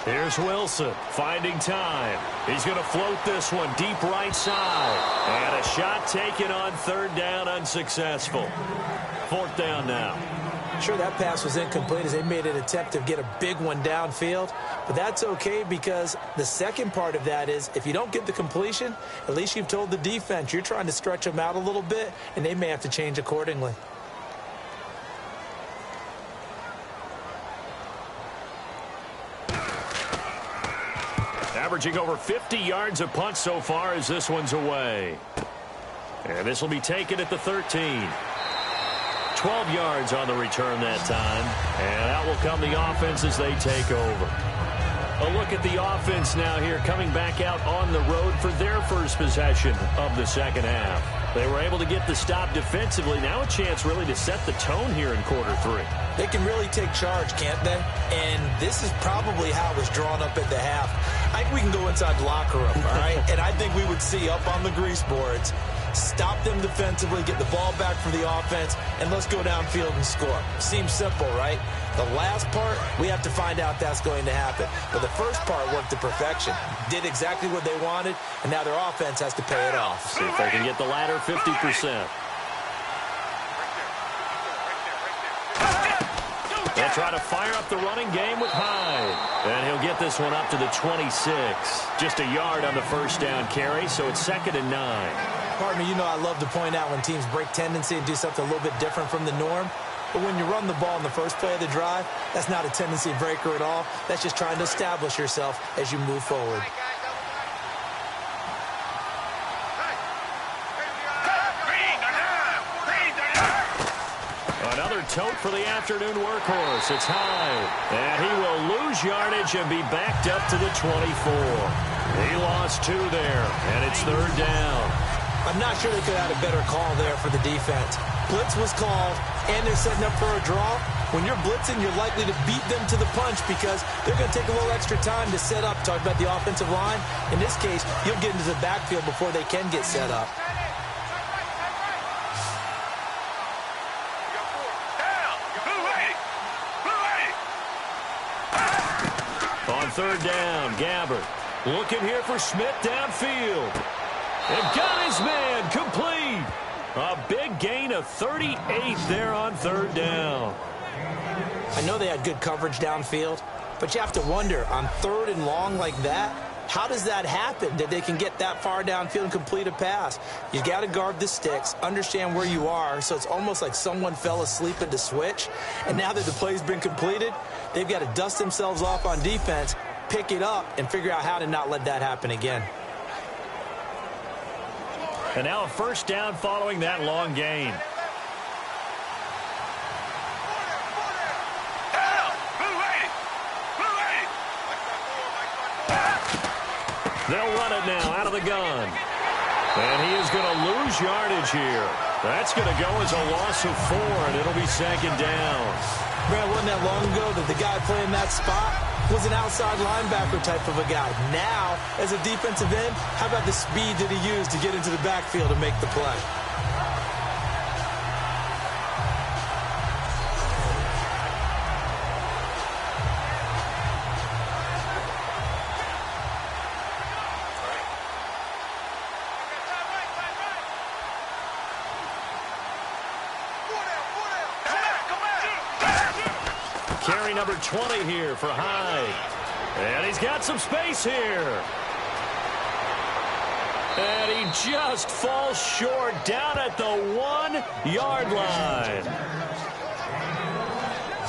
Here's Wilson finding time. He's going to float this one deep right side. And a shot taken on third down, unsuccessful. Fourth down now. Sure, that pass was incomplete as they made an attempt to get a big one downfield. But that's okay because the second part of that is if you don't get the completion, at least you've told the defense you're trying to stretch them out a little bit, and they may have to change accordingly. Averaging over 50 yards a punt so far as this one's away. And this will be taken at the 13. 12 yards on the return that time. And out will come the offense as they take over. A look at the offense now here, coming back out on the road for their first possession of the second half. They were able to get the stop defensively. Now a chance really to set the tone here in quarter three. They can really take charge, can't they? And this is probably how it was drawn up at the half. I think we can go inside the locker room, all right? And I think we would see up on the grease boards, stop them defensively, get the ball back for the offense, and let's go downfield and score. Seems simple, right? The last part, we have to find out that's going to happen. But the first part worked to perfection. Did exactly what they wanted, and now their offense has to pay it off. See if they can get the latter 50%. They'll try to fire up the running game with Hyde. And he'll get this one up to the 26. Just a yard on the first down carry, so it's 2nd and 9. Pardon me, you know I love to point out when teams break tendency and do something a little bit different from the norm. But when you run the ball in the first play of the drive, that's not a tendency breaker at all. That's just trying to establish yourself as you move forward. Another tote for the afternoon workhorse. It's Hyde. And he will lose yardage and be backed up to the 24. He lost 2 there, and it's 3rd down. I'm not sure they could have had a better call there for the defense. Blitz was called, and they're setting up for a draw. When you're blitzing, you're likely to beat them to the punch because they're going to take a little extra time to set up. Talk about the offensive line. In this case, you'll get into the backfield before they can get set up. On 3rd down, Gabbert looking here for Smith downfield. And got his man complete. A big gain of 38 there on 3rd down. I know they had good coverage downfield, but you have to wonder, on 3rd and long like that, how does that happen that they can get that far downfield and complete a pass? You got to guard the sticks, understand where you are, so it's almost like someone fell asleep at the switch, and now that the play's been completed, they've got to dust themselves off on defense, pick it up, and figure out how to not let that happen again. And now a first down following that long gain. They'll run it now out of the gun. And he is going to lose yardage here. That's going to go as a loss of 4, and it'll be 2nd down. Man, wasn't that long ago that the guy playing that spot was an outside linebacker type of a guy. Now, as a defensive end, how about the speed that he used to get into the backfield and make the play? Carry number 20 here for Hyde. And he's got some space here. And he just falls short down at the 1-yard line.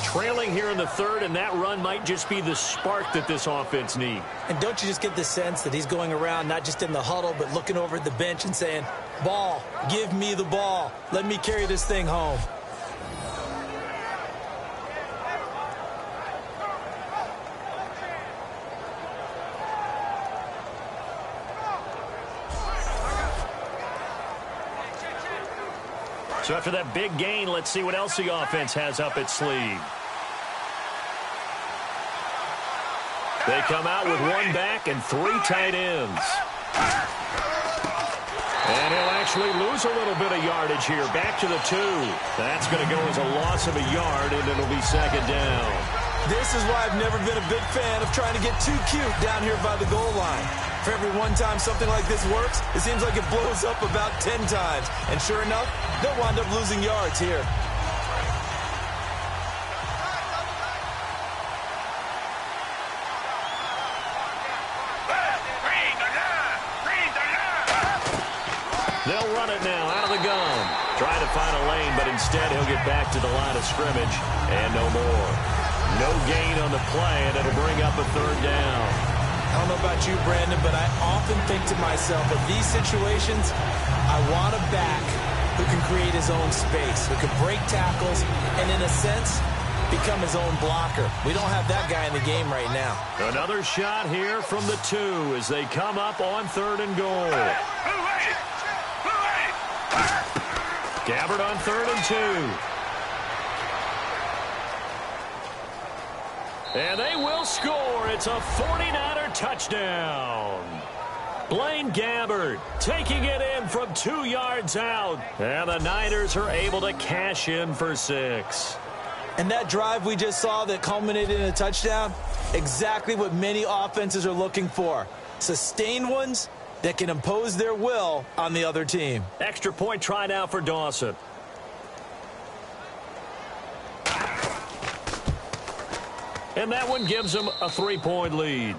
Trailing here in the 3rd, and that run might just be the spark that this offense needs. And don't you just get the sense that he's going around not just in the huddle, but looking over at the bench and saying, ball, give me the ball. Let me carry this thing home. So after that big gain, let's see what else the offense has up its sleeve. They come out with 1 back and 3 tight ends. And he'll actually lose a little bit of yardage here. Back to the 2. That's going to go as a loss of a yard, and it'll be 2nd down. This is why I've never been a big fan of trying to get too cute down here by the goal line. For every one time something like this works, it seems like it blows up about 10 times. And sure enough, they'll wind up losing yards here. They'll run it now out of the gun. Trying to find a lane, but instead he'll get back to the line of scrimmage and no more. No gain on the play, and it'll bring up a 3rd down. I don't know about you, Brandon, but I often think to myself, in these situations, I want a back who can create his own space, who can break tackles, and in a sense, become his own blocker. We don't have that guy in the game right now. Another shot here from the 2 as they come up on 3rd and goal. Gabbert on 3rd and 2. And they will score. It's a 49er touchdown. Blaine Gabbert taking it in from 2 yards out. And the Niners are able to cash in for 6. And that drive we just saw that culminated in a touchdown, exactly what many offenses are looking for. Sustained ones that can impose their will on the other team. Extra point try now for Dawson. And that one gives them a 3-point lead.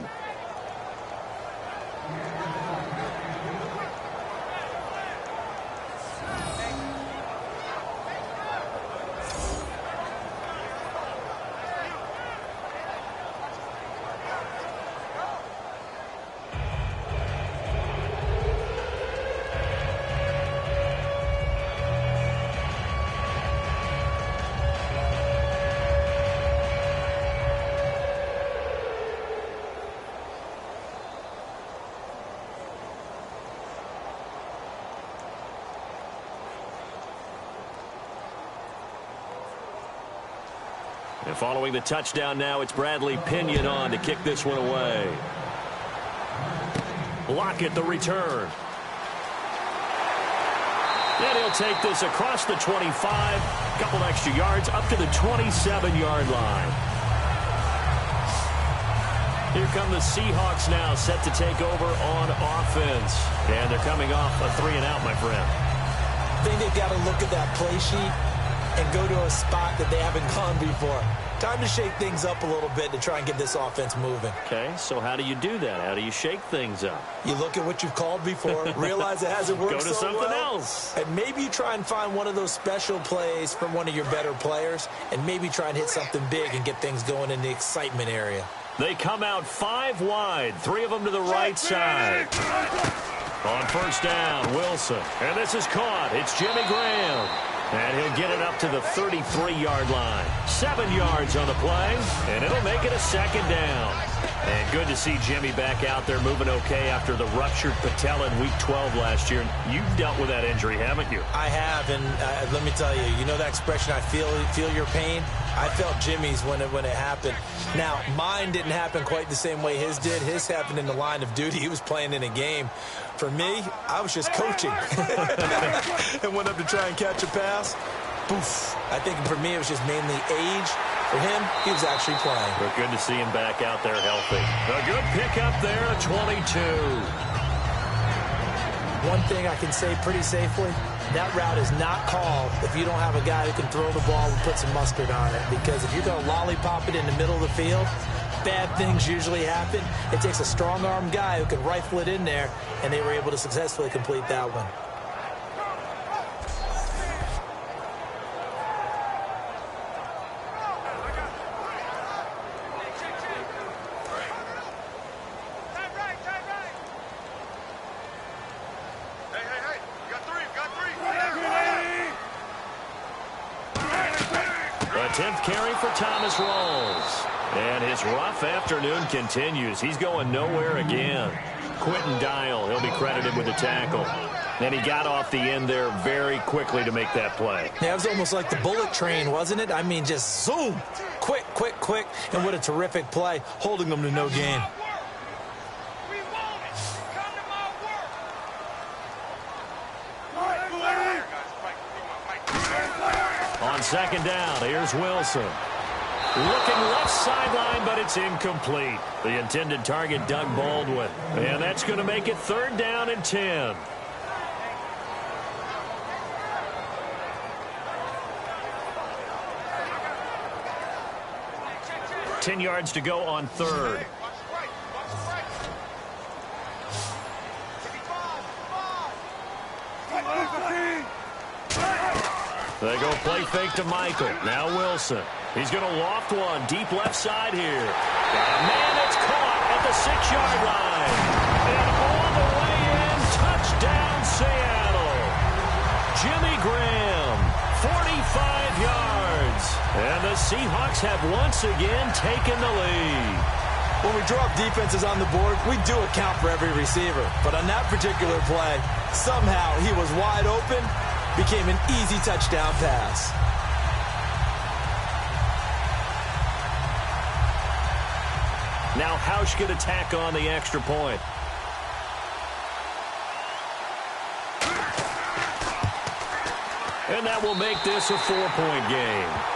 And following the touchdown now, it's Bradley Pinion on to kick this one away. Lockett the return. And he'll take this across the 25, a couple extra yards up to the 27-yard line. Here come the Seahawks now, set to take over on offense. And they're coming off a 3-and-out, my friend. I think they've got to look at that play sheet and go to a spot that they haven't gone before. Time to shake things up a little bit to try and get this offense moving. Okay, so how do you do that? How do you shake things up? You look at what you've called before, realize it hasn't worked Go to so something well, else. and maybe you try and find one of those special plays from one of your better players, and maybe try and hit something big and get things going in the excitement area. They come out 5 wide, 3 of them to the right side. On first down, Wilson. And this is caught. It's Jimmy Graham. And he'll get it up to the 33-yard line. 7 yards on the play, and it'll make it a 2nd down. And good to see Jimmy back out there moving okay after the ruptured patella in Week 12 last year. You've dealt with that injury, haven't you? I have, and let me tell you, you know that expression, I feel your pain? I felt Jimmy's when it happened. Now, mine didn't happen quite the same way his did. His happened in the line of duty. He was playing in a game. For me, I was just coaching and went up to try and catch a pass. Poof. I think for me, it was just mainly age. For him, he was actually playing. But good to see him back out there healthy. A good pickup there, a 22. One thing I can say pretty safely, that route is not called if you don't have a guy who can throw the ball and put some mustard on it. Because if you're going to lollipop it in the middle of the field, bad things usually happen. It takes a strong-arm guy who can rifle it in there, and they were able to successfully complete that one. A 10th carry for Thomas Rawls. And his rough afternoon continues. He's going nowhere again. Quentin Dial, he'll be credited with the tackle. And he got off the end there very quickly to make that play. Yeah, it was almost like the bullet train, wasn't it? I mean, just zoom. Quick, quick, quick. And what a terrific play, holding them to no gain. On 2nd down, here's Wilson. Looking left sideline, but it's incomplete. The intended target, Doug Baldwin. And that's going to make it 3rd down and 10. Ten yards to go on 3rd. They go play fake to Michael. Now Wilson. He's going to loft one deep left side here. Got a man that's caught at the 6-yard line. And all the way in, touchdown Seattle. Jimmy Graham, 45 yards. And the Seahawks have once again taken the lead. When we draw up defenses on the board, we do account for every receiver. But on that particular play, somehow he was wide open, became an easy touchdown pass. Now Hausch could attack on the extra point. And that will make this a 4-point game.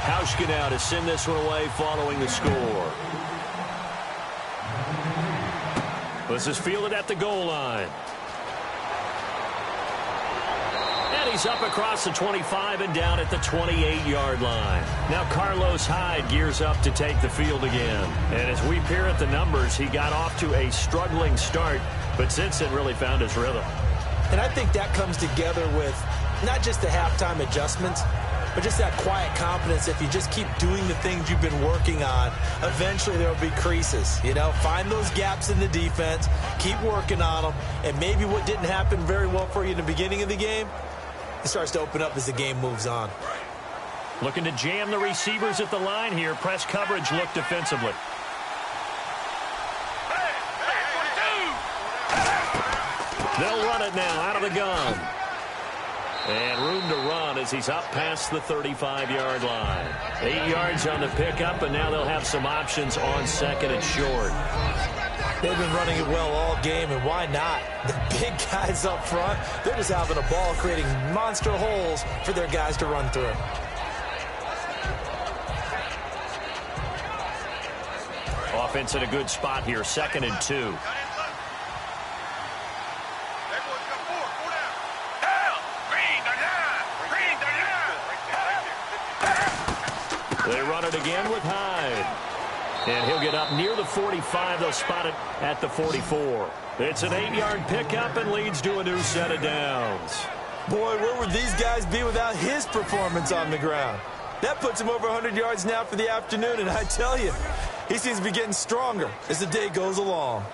Hauschka now to send this one away following the score. This is fielded at the goal line. And he's up across the 25 and down at the 28-yard line. Now Carlos Hyde gears up to take the field again. And as we peer at the numbers, he got off to a struggling start, but since then really found his rhythm. And I think that comes together with not just the halftime adjustments, but just that quiet confidence. If you just keep doing the things you've been working on, eventually there will be creases. You know, find those gaps in the defense, keep working on them, and maybe what didn't happen very well for you in the beginning of the game, it starts to open up as the game moves on. Looking to jam the receivers at the line here. Press coverage look defensively. They'll run it now out of the gun. And room to run as he's up past the 35-yard line. 8 yards on the pickup, and now they'll have some options on second and short. They've been running it well all game, and why not? The big guys up front, they're just having a ball creating monster holes for their guys to run through. Offense in a good spot here, 2nd and 2. They run it again with Hyde. And he'll get up near the 45. They'll spot it at the 44. It's an 8-yard pickup and leads to a new set of downs. Boy, where would these guys be without his performance on the ground? That puts him over 100 yards now for the afternoon, and I tell you, he seems to be getting stronger as the day goes along.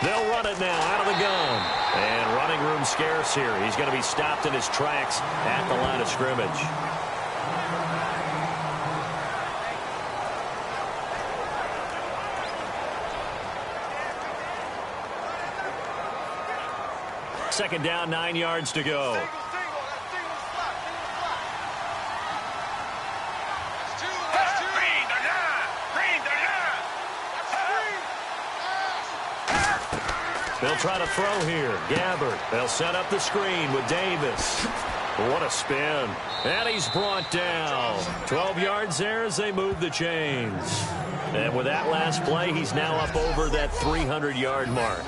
They'll run it now out of the gun. And running room scarce here. He's going to be stopped in his tracks at the line of scrimmage. Second down, 9 yards to go. They'll try to throw here. Gabbert. They'll set up the screen with Davis. What a spin. And he's brought down. 12 yards there as they move the chains. And with that last play, he's now up over that 300-yard mark.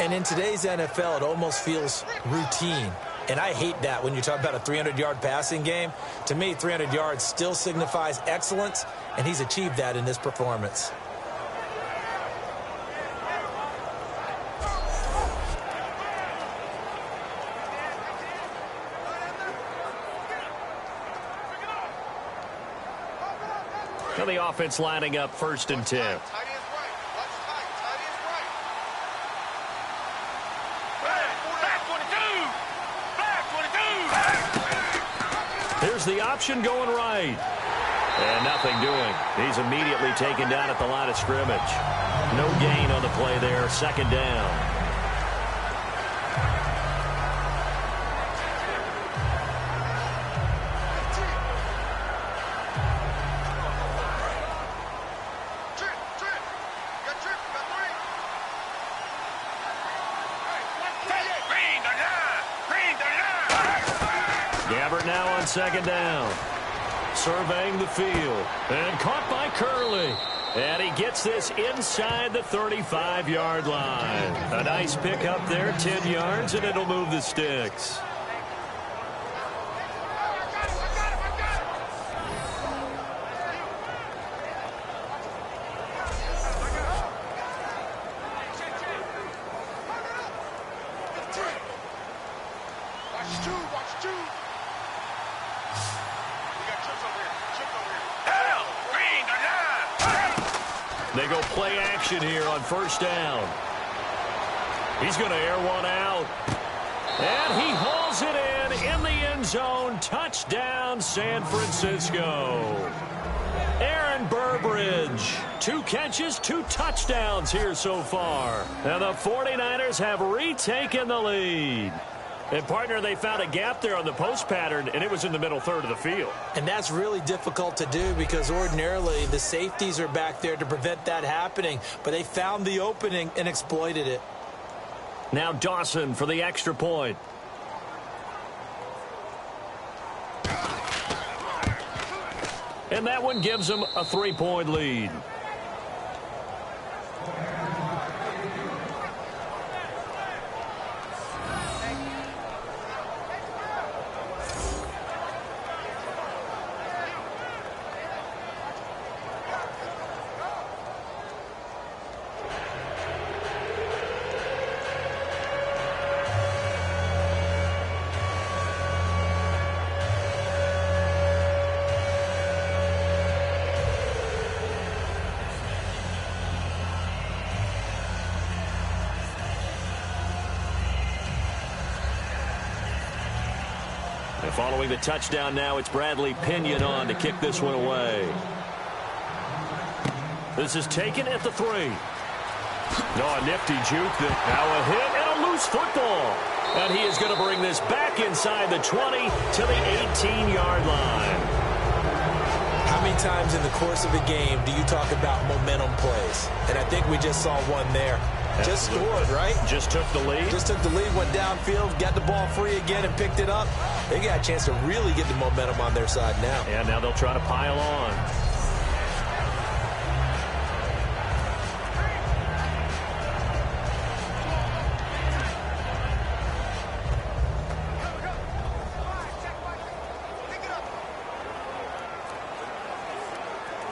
And in today's NFL, it almost feels routine. And I hate that when you talk about a 300-yard passing game. To me, 300 yards still signifies excellence, and he's achieved that in this performance. Now the offense lining up 1st and 10. Here's the option going right. And nothing doing. He's immediately taken down at the line of scrimmage. No gain on the play there. 2nd down. Gabbert now on second down. Surveying the field. And caught by Curley. And he gets this inside the 35-yard line. A nice pick up there, 10 yards, and it'll move the sticks. They go play action here on first down. He's going to air one out. And he hauls it in the end zone. Touchdown, San Francisco. Aaron Burbridge. 2 catches, 2 touchdowns here so far. And the 49ers have retaken the lead. And, partner, they found a gap there on the post pattern, and it was in the middle third of the field. And that's really difficult to do because ordinarily the safeties are back there to prevent that happening. But they found the opening and exploited it. Now Dawson for the extra point. And that one gives them a 3-point lead. Following the touchdown now, it's Bradley Pinion on to kick this one away. This is taken at the 3. No, a nifty juke. Now a hit and a loose football. And he is going to bring this back inside the 20 to the 18-yard line. How many times in the course of a game do you talk about momentum plays? And I think we just saw one there. Just scored, right? Just took the lead. Just took the lead, went downfield, got the ball free again and picked it up. They got a chance to really get the momentum on their side now. And now they'll try to pile on.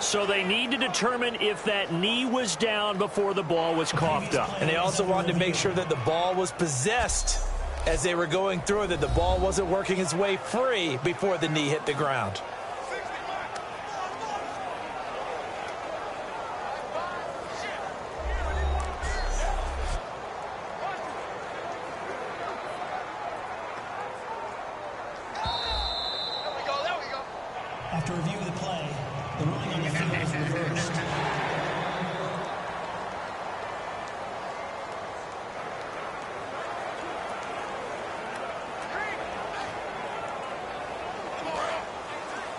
So they need to determine if that knee was down before the ball was coughed up. And they also wanted to make sure that the ball was possessed as they were going through, that the ball wasn't working its way free before the knee hit the ground. After review of the play, the ruling on the field is reversed.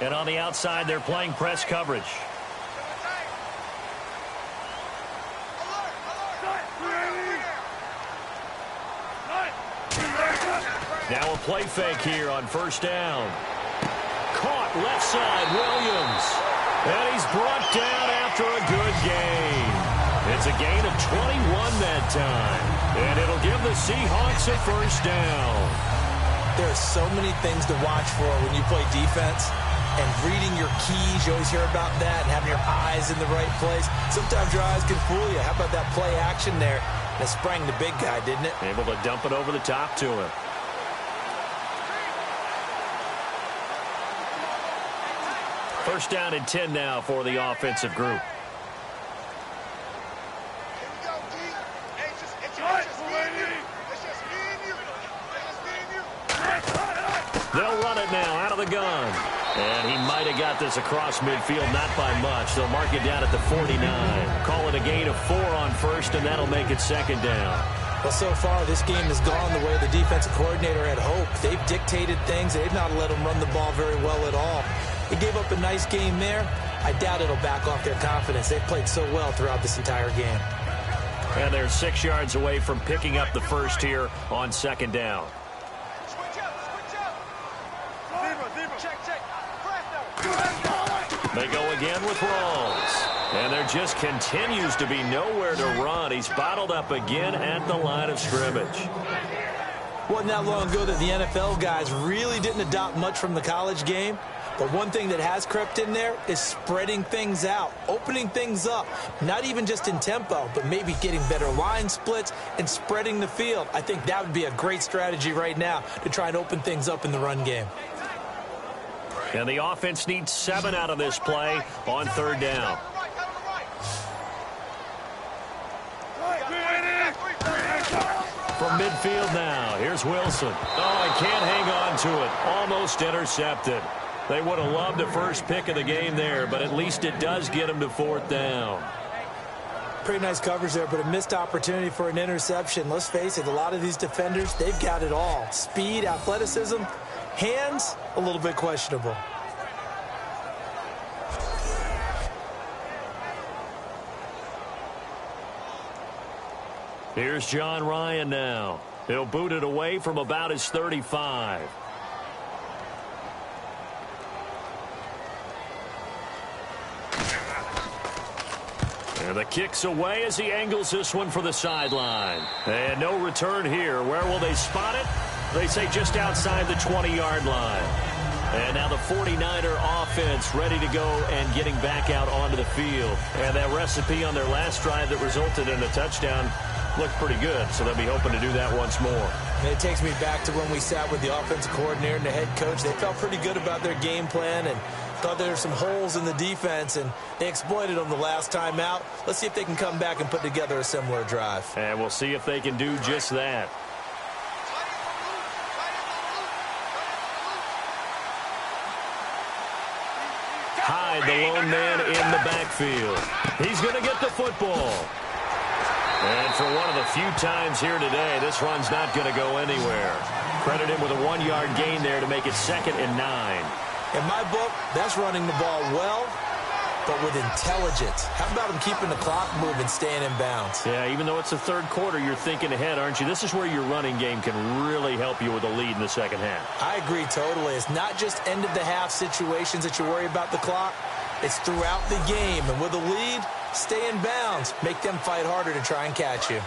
And on the outside, they're playing press coverage. Now a play fake here on first down. Caught left side, Williams. And he's brought down after a good gain. It's a gain of 21 that time. And it'll give the Seahawks a first down. There are so many things to watch for when you play defense. And reading your keys, you always hear about that, and having your eyes in the right place. Sometimes your eyes can fool you. How about that play action there? That sprang the big guy, didn't it? Able to dump it over the top to him. First down and 10 now for the offensive group. They'll run it now out of the gun. And he might have got this across midfield, not by much. They'll mark it down at the 49. Call it a gain of 4 on first, and that'll make it second down. Well, so far, this game has gone the way the defensive coordinator had hoped. They've dictated things. They've not let them run the ball very well at all. They gave up a nice game there. I doubt it'll back off their confidence. They've played so well throughout this entire game. And they're 6 yards away from picking up the first here on second down. They go again with Rawls. And there just continues to be nowhere to run. He's bottled up again at the line of scrimmage. Wasn't that long ago that the NFL guys really didn't adopt much from the college game. But one thing that has crept in there is spreading things out, opening things up, not even just in tempo, but maybe getting better line splits and spreading the field. I think that would be a great strategy right now to try and open things up in the run game. And the offense needs 7 out of this play on 3rd down. From midfield now, here's Wilson. Oh, he can't hang on to it. Almost intercepted. They would have loved the first pick of the game there, but at least it does get them to 4th down. Pretty nice coverage there, but a missed opportunity for an interception. Let's face it, a lot of these defenders, they've got it all. Speed, athleticism, hands, a little bit questionable. Here's John Ryan now. He'll boot it away from about his 35. And the kick's away as he angles this one for the sideline. And no return here. Where will they spot it? They say just outside the 20-yard line. And now the 49er offense ready to go and getting back out onto the field. And that recipe on their last drive that resulted in a touchdown looked pretty good, so they'll be hoping to do that once more. And it takes me back to when we sat with the offensive coordinator and the head coach. They felt pretty good about their game plan and thought there were some holes in the defense, and they exploited them the last time out. Let's see if they can come back and put together a similar drive. And we'll see if they can do just that. Hyde, the lone man in the backfield. He's going to get the football. And for one of the few times here today, this run's not going to go anywhere. Credit him with a 1-yard gain there to make it 2nd and 9. In my book, that's running the ball well, but with intelligence. How about him keeping the clock moving, staying in bounds? Yeah, even though it's the 3rd quarter, you're thinking ahead, aren't you? This is where your running game can really help you with a lead in the 2nd half. I agree totally. It's not just end-of-the-half situations that you worry about the clock. It's throughout the game. And with a lead, stay in bounds. Make them fight harder to try and catch you.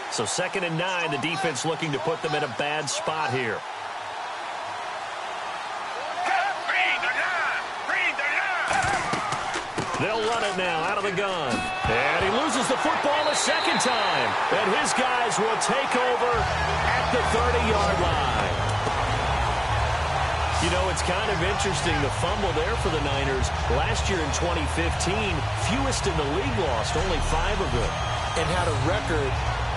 So 2nd and 9, the defense looking to put them in a bad spot here. They'll run it now out of the gun. And he loses the football a 2nd time. And his guys will take over at the 30-yard line. You know, it's kind of interesting, the fumble there for the Niners. Last year in 2015, fewest in the league lost, only 5 of them. And had a record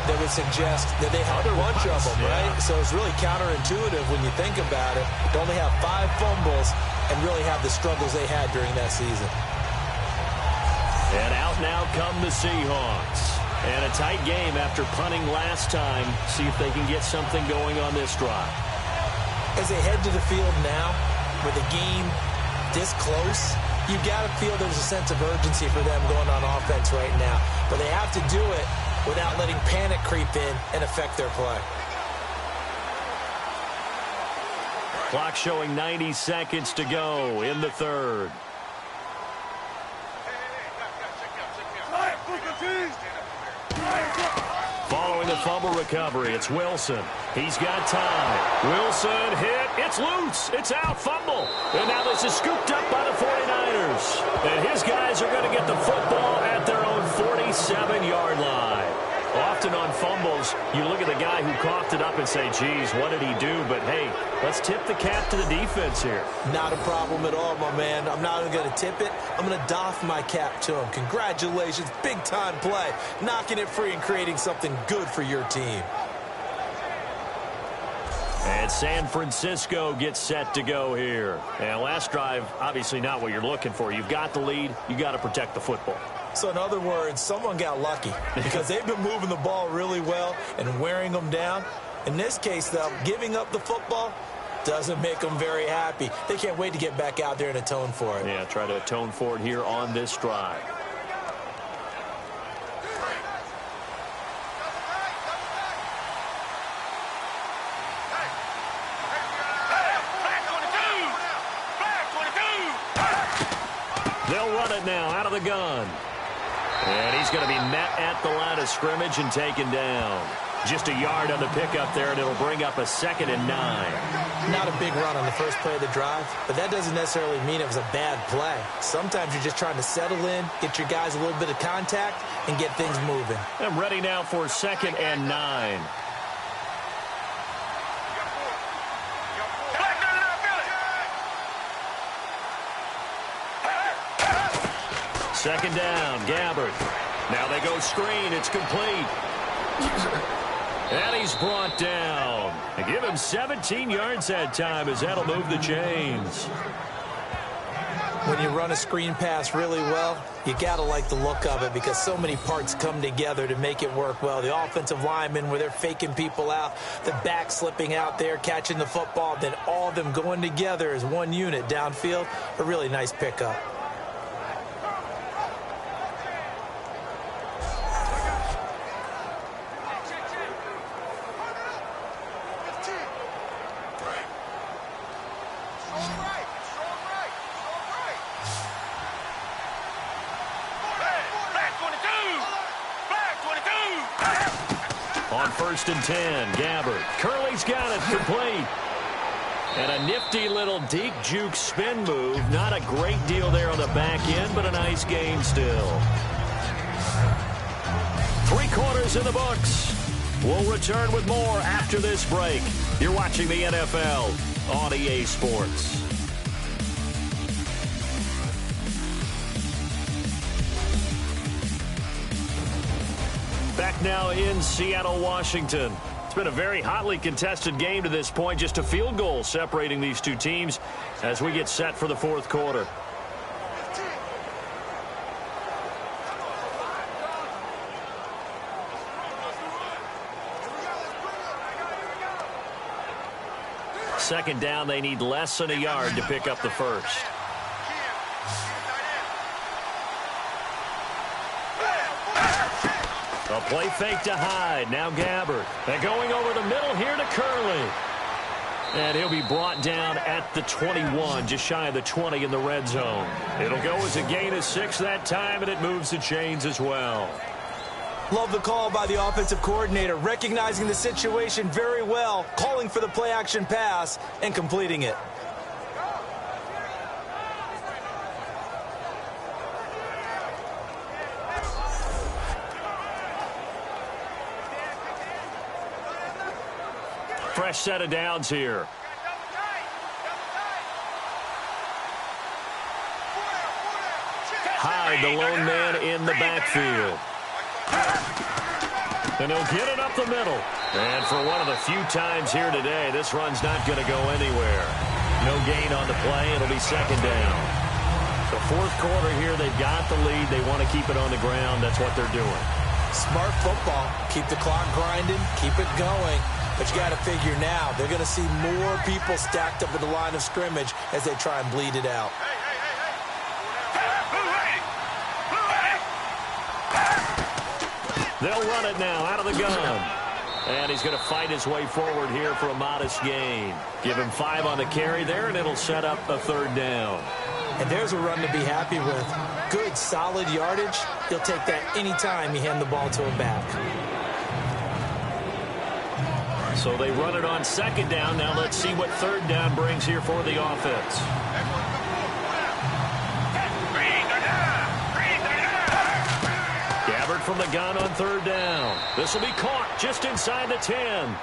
that would suggest that they had a bunch of them, right? So it's really counterintuitive when you think about it. To only have 5 fumbles and really have the struggles they had during that season. And out now come the Seahawks. And a tight game after punting last time. See if they can get something going on this drive. As they head to the field now, with the game this close, you got to feel there's a sense of urgency for them going on offense right now. But they have to do it without letting panic creep in and affect their play. Clock showing 90 seconds to go in the 3rd. Following the fumble recovery, it's Wilson. He's got time. Wilson hit. It's loose. It's out. Fumble. And now this is scooped up by the 49ers. And his guys are going to get the football at their own 47-yard line. Often on fumbles, you look at the guy who coughed it up and say, geez, what did he do? But, hey, let's tip the cap to the defense here. Not a problem at all, my man. I'm not even going to tip it. I'm going to doff my cap to him. Congratulations. Big-time play. Knocking it free and creating something good for your team. And San Francisco gets set to go here. And last drive, obviously not what you're looking for. You've got the lead. You got to protect the football. So in other words, someone got lucky because they've been moving the ball really well and wearing them down. In this case, though, giving up the football doesn't make them very happy. They can't wait to get back out there and atone for it. Yeah, try to atone for it here on this drive. They'll run it now out of the gun. And he's going to be met at the line of scrimmage and taken down. Just a yard on the pickup there, and it'll bring up a 2nd and 9. Not a big run on the first play of the drive, but that doesn't necessarily mean it was a bad play. Sometimes you're just trying to settle in, get your guys a little bit of contact, and get things moving. I'm ready now for 2nd and 9. Second down, Gabbert. Now they go screen. It's complete. And he's brought down. They give him 17 yards that time as that'll move the chains. When you run a screen pass really well, you got to like the look of it because so many parts come together to make it work well. The offensive linemen, where they're faking people out, the back slipping out there, catching the football, then all of them going together as one unit downfield. A really nice pickup. On 1st and 10, Gabbert. Curley's got it, complete. And a nifty little deke juke spin move. Not a great deal there on the back end, but a nice gain still. 3 quarters in the books. We'll return with more after this break. You're watching the NFL on EA Sports. Back now in Seattle, Washington. It's been a very hotly contested game to this point. Just a field goal separating these two teams as we get set for the 4th quarter. Second down, they need less than a yard to pick up the first. A play fake to Hyde. Now Gabbert. They're going over the middle here to Curley. And he'll be brought down at the 21, just shy of the 20 in the red zone. It'll go as a gain of 6 that time, and it moves the chains as well. Love the call by the offensive coordinator, recognizing the situation very well, calling for the play-action pass, and completing it. Fresh set of downs here. Hyde, the lone man in the backfield. And he'll get it up the middle. And for one of the few times here today, this run's not going to go anywhere. No gain on the play. It'll be 2nd down. The 4th quarter here, they've got the lead. They want to keep it on the ground. That's what they're doing. Smart football. Keep the clock grinding. Keep it going. But you got to figure now, they're going to see more people stacked up at the line of scrimmage as they try and bleed it out. They'll run it now out of the gun. And he's going to fight his way forward here for a modest gain. Give him 5 on the carry there, and it'll set up a 3rd down. And there's a run to be happy with. Good, solid yardage. He'll take that anytime you hand the ball to him back. So they run it on 2nd down. Now let's see what 3rd down brings here for the offense. Gabbert from the gun on 3rd down. This will be caught just inside the 10.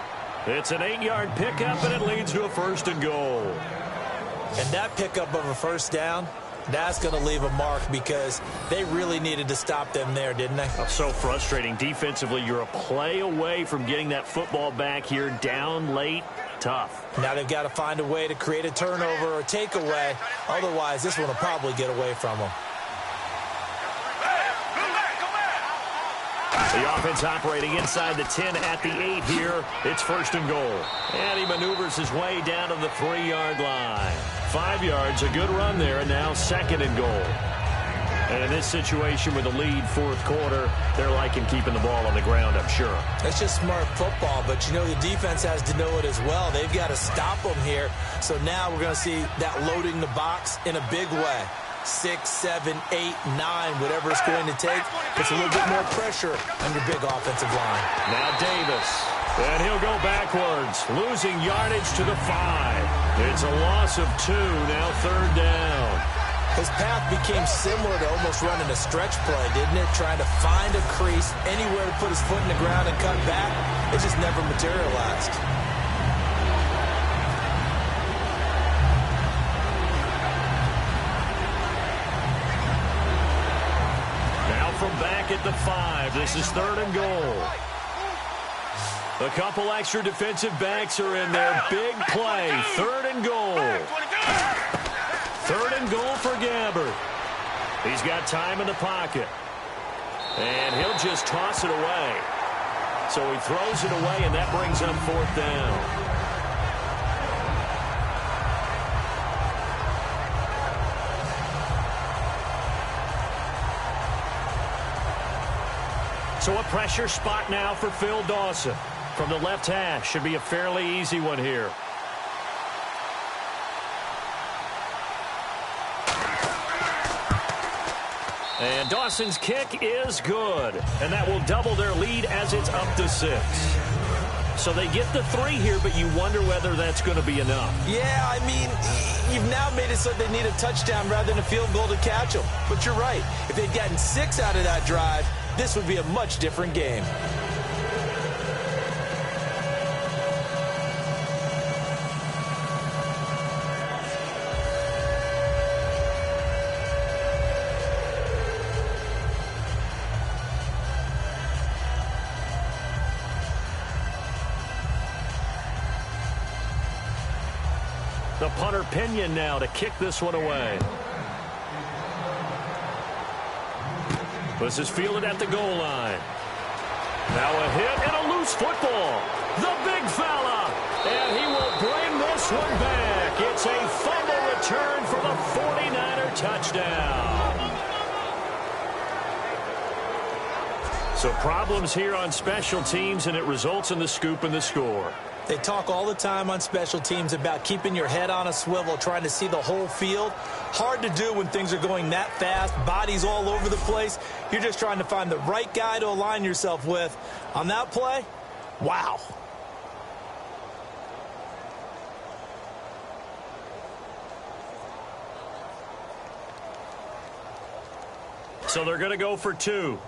It's an 8-yard pickup, and it leads to a 1st and goal. And that pickup of a 1st down, that's going to leave a mark because they really needed to stop them there, didn't they? So frustrating. Defensively, you're a play away from getting that football back here down late. Tough. Now they've got to find a way to create a turnover or takeaway. Otherwise, this one will probably get away from them. The offense operating inside the 10 at the 8 here. It's 1st and goal. And he maneuvers his way down to the 3-yard line. 5 yards, a good run there, and now 2nd and goal. And in this situation with the lead 4th quarter, they're liking keeping the ball on the ground, I'm sure. That's just smart football, but you know the defense has to know it as well. They've got to stop them here. So now we're going to see that loading the box in a big way. 6, 7, 8, 9, whatever it's going to take. Puts a little bit more pressure on your big offensive line. Now Davis. And he'll go backwards, losing yardage to the 5. It's a loss of 2, now 3rd down. His path became similar to almost running a stretch play, didn't it? Trying to find a crease, anywhere to put his foot in the ground and cut back. It just never materialized. Now from back at the 5, this is 3rd and goal. A couple extra defensive backs are in there. Big play, 3rd and goal. 3rd and goal for Gabbert. He's got time in the pocket. And he'll just toss it away. So he throws it away, and that brings up 4th down. So a pressure spot now for Phil Dawson. From the left hash, should be a fairly easy one here. And Dawson's kick is good. And that will double their lead as it's up to 6. So they get the 3 here, but you wonder whether that's going to be enough. Yeah, I mean, you've now made it so they need a touchdown rather than a field goal to catch them. But you're right. If they'd gotten 6 out of that drive, this would be a much different game. The punter Pinion now to kick this one away. This is fielded at the goal line. Now a hit and a loose football. The big fella. And he will bring this one back. It's a fumble return for the 49er touchdown. So problems here on special teams, and it results in the scoop and the score. They talk all the time on special teams about keeping your head on a swivel, trying to see the whole field. Hard to do when things are going that fast, bodies all over the place. You're just trying to find the right guy to align yourself with. On that play, wow. So they're going to go for 2.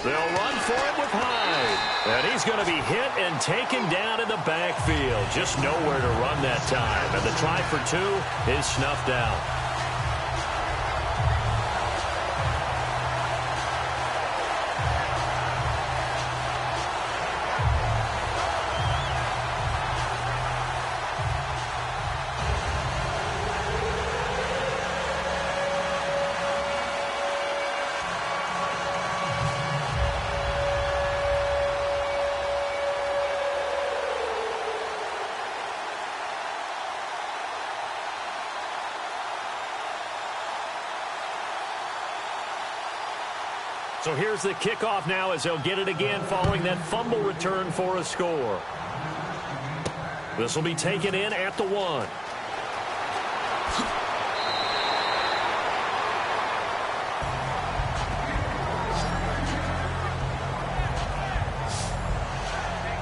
They'll run for it with Hyde. And he's going to be hit and taken down in the backfield. Just nowhere to run that time. And the try for 2 is snuffed out. So here's the kickoff now as they'll get it again following that fumble return for a score. This will be taken in at the 1.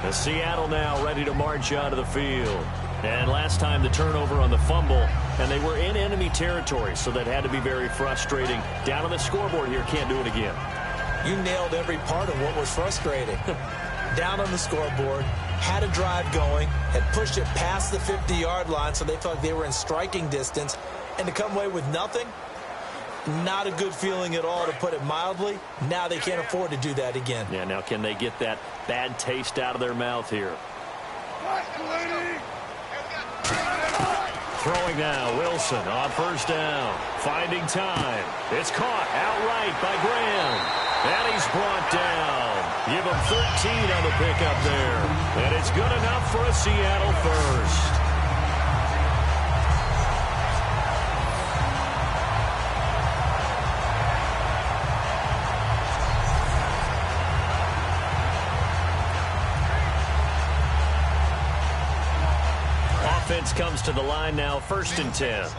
The Seattle now ready to march out of the field. And last time the turnover on the fumble, and they were in enemy territory, so that had to be very frustrating. Down on the scoreboard here, can't do it again. You nailed every part of what was frustrating. Down on the scoreboard, had a drive going, had pushed it past the 50-yard line, so they felt like they were in striking distance, and to come away with nothing, not a good feeling at all, to put it mildly. Now they can't afford to do that again. Yeah, now can they get that bad taste out of their mouth here? Throwing now, Wilson on first down. Finding time. It's caught outright by Graham. And he's brought down. Give him 13 on the pickup there. And it's good enough for a Seattle first. offense comes to the line now, 1st and 10.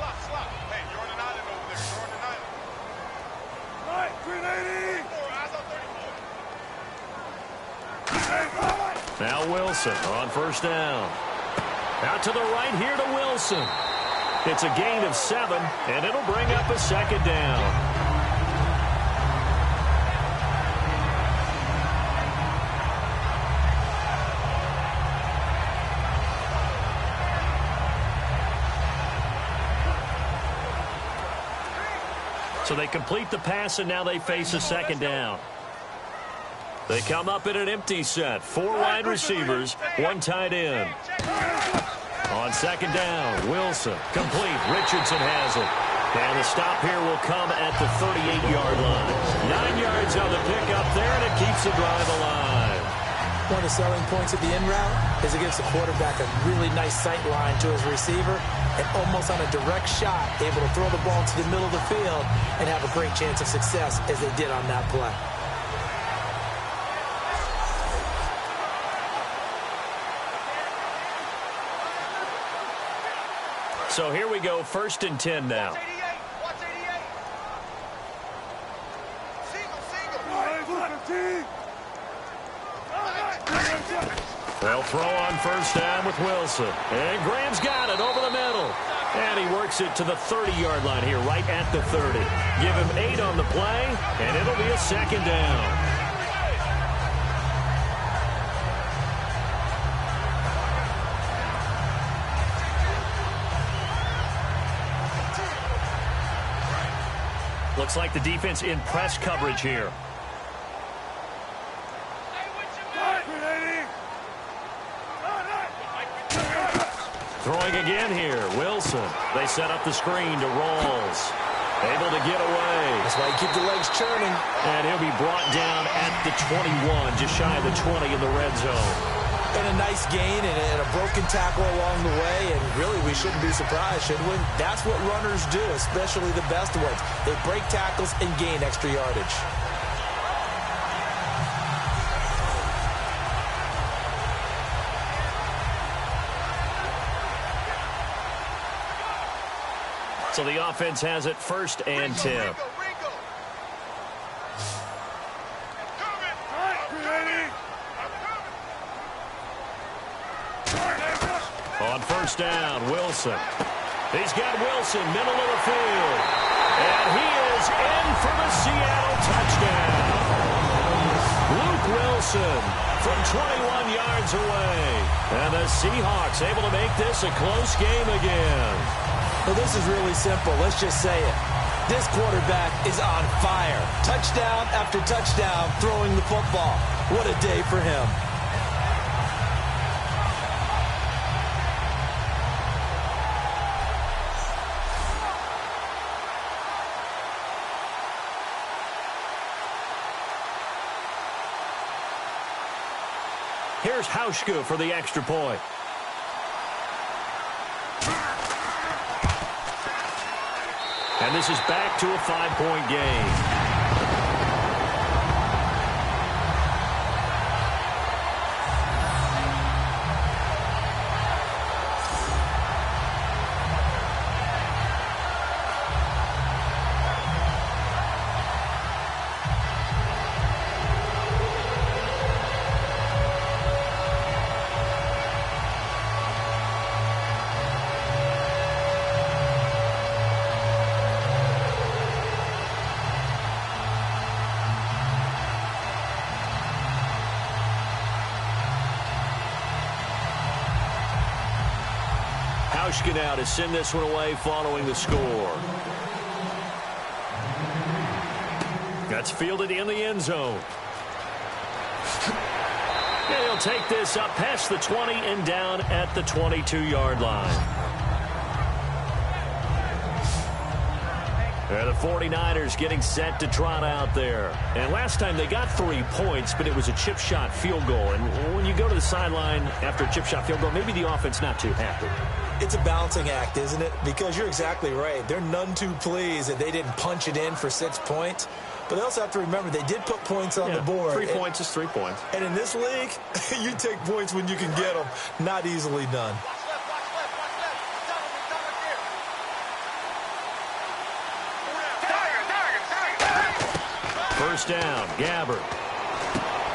Now Wilson on 1st down. Out to the right here to Wilson. It's a gain of 7, and it'll bring up a 2nd down. So they complete the pass, and now they face a 2nd down. They come up in an empty set. 4 wide receivers, 1 tight end. On 2nd down, Wilson, complete. Richardson has it. And the stop here will come at the 38-yard line. 9 yards on the pickup there, and it keeps the drive alive. One of the selling points of the in route is it gives the quarterback a really nice sight line to his receiver and almost on a direct shot able to throw the ball to the middle of the field and have a great chance of success as they did on that play. So here we go, 1st and 10 now. They'll throw on 1st down with Wilson. And Graham's got it over the middle. And he works it to the 30-yard line here, right at the 30. Give him 8 on the play, and it'll be a 2nd down. Looks like the defense in press coverage here. Throwing again here, Wilson. They set up the screen to Rawls. Able to get away. That's why you keep the legs churning. And he'll be brought down at the 21, just shy of the 20 in the red zone. And a nice gain and a broken tackle along the way, and really we shouldn't be surprised, should we? That's what runners do, especially the best ones. They break tackles and gain extra yardage. So the offense has it 1st and 10. On 1st down, Wilson. He's got Wilson, middle of the field. And he is in for the Seattle touchdown. Luke Wilson from 21 yards away. And the Seahawks able to make this a close game again. Well, this is really simple. Let's just say it. This quarterback is on fire. Touchdown after touchdown throwing the football. What a day for him. Here's Hauschka for the extra point. And this is back to a 5-point game. Now to send this one away following the score. That's fielded in the end zone. And he'll take this up past the 20 and down at the 22-yard line. And the 49ers getting set to trot out there. And last time they got 3 points, but it was a chip shot field goal. And when you go to the sideline after a chip shot field goal, maybe the offense not too happy. It's a balancing act, isn't it? Because you're exactly right. They're none too pleased that they didn't punch it in for 6 points. But they also have to remember they did put points on the board. 3 points is 3 points. And in this league, you take points when you can get them. Not easily done. First down, Gabbert.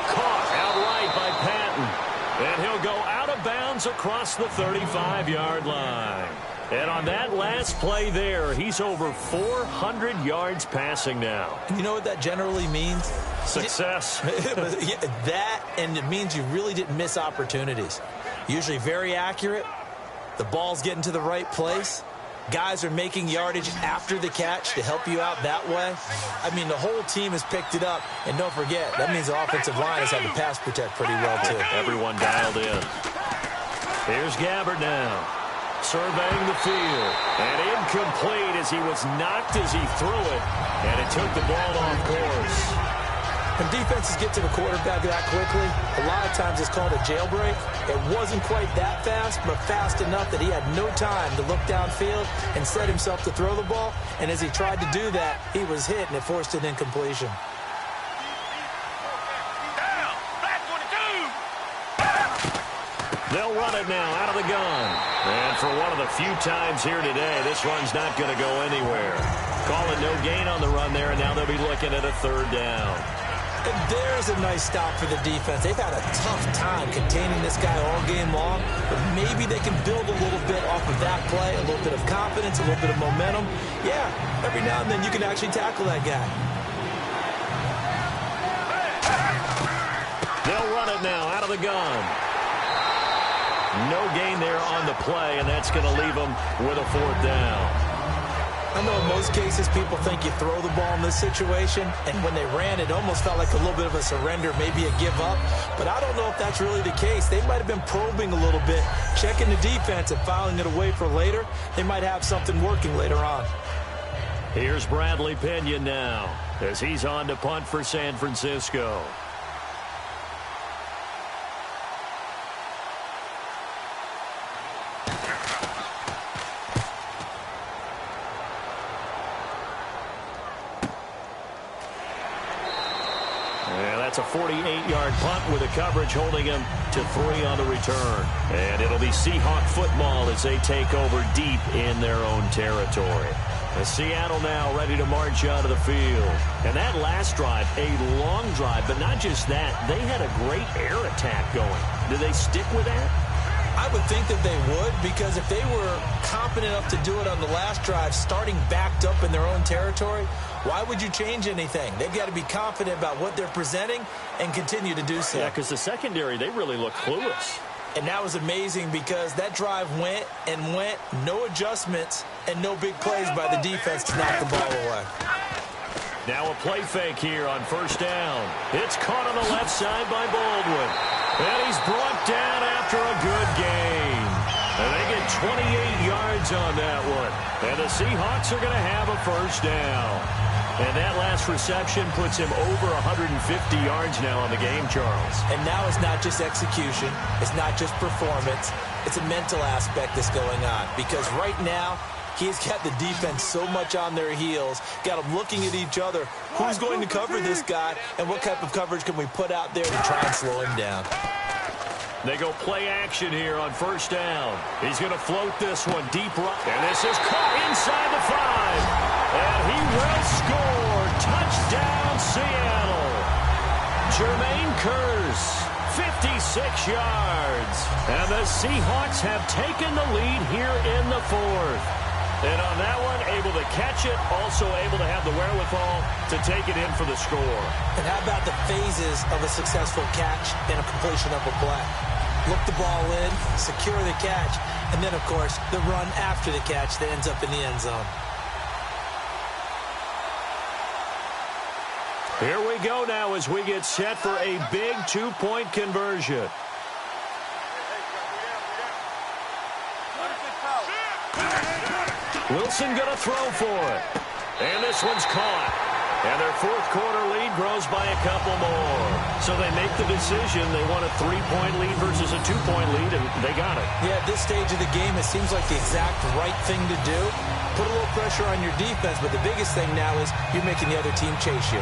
Caught outright by Patton. And he'll go out of bounds across the 35-yard line. And on that last play there, he's over 400 yards passing now. You know what that generally means? Success. That, and it means you really didn't miss opportunities. Usually very accurate. The ball's getting to the right place. Guys are making yardage after the catch to help you out that way. I mean, the whole team has picked it up. And don't forget, that means the offensive line has had to pass protect pretty well, too. Everyone dialed in. Here's Gabbert now, surveying the field. And incomplete as he was knocked as he threw it. And it took the ball off course. When defenses get to the quarterback that quickly, a lot of times it's called a jailbreak. It wasn't quite that fast, but fast enough that he had no time to look downfield and set himself to throw the ball. And as he tried to do that, he was hit, and it forced an incompletion. They'll run it now out of the gun. And for one of the few times here today, this run's not going to go anywhere. Calling no gain on the run there, and now they'll be looking at a third down. And there's a nice stop for the defense. They've had a tough time containing this guy all game long, but maybe they can build a little bit off of that play, a little bit of confidence, a little bit of momentum. Yeah, every now and then you can actually tackle that guy. They'll run it now out of the gun. No gain there on the play, and that's going to leave them with a fourth down. I know in most cases people think you throw the ball in this situation, and when they ran, it almost felt like a little bit of a surrender, maybe a give up. But I don't know if that's really the case. They might have been probing a little bit, checking the defense and filing it away for later. They might have something working later on. Here's Bradley Pinion now as he's on to punt for San Francisco. It's a 48-yard punt with a coverage holding him to 3 on the return. And it'll be Seahawk football as they take over deep in their own territory. Seattle now ready to march out of the field. And that last drive, a long drive, but not just that. They had a great air attack going. Do they stick with that? I would think that they would, because if they were confident enough to do it on the last drive, starting backed up in their own territory, why would you change anything? They've got to be confident about what they're presenting and continue to do so. Yeah, because the secondary, they really look clueless. And that was amazing because that drive went and went, no adjustments, and no big plays by the defense to knock the ball away. Now a play fake here on first down. It's caught on the left side by Baldwin. And he's brought down after a good gain. And they get 28 yards on that one. And the Seahawks are going to have a first down. And that last reception puts him over 150 yards now on the game, Charles. And now it's not just execution. It's not just performance. It's a mental aspect that's going on. Because right now, he's got the defense so much on their heels, got them looking at each other. Who's going to cover this guy, and what type of coverage can we put out there to try and slow him down? They go play action here on first down. He's going to float this one deep right. And this is caught inside the 5. And he will score. Touchdown, Seattle. Jermaine Kearse, 56 yards. And the Seahawks have taken the lead here in the 4th. And on that one, able to catch it, also able to have the wherewithal to take it in for the score. And how about the phases of a successful catch and a completion of a play? Look the ball in, secure the catch, and then, of course, the run after the catch that ends up in the end zone. Here we go now as we get set for a big 2-point conversion. Wilson going to throw for it. And this one's caught. And their 4th quarter lead grows by a couple more. So they make the decision. They want a 3-point lead versus a 2-point lead, and they got it. Yeah, at this stage of the game, it seems like the exact right thing to do. Put a little pressure on your defense, but the biggest thing now is you're making the other team chase you.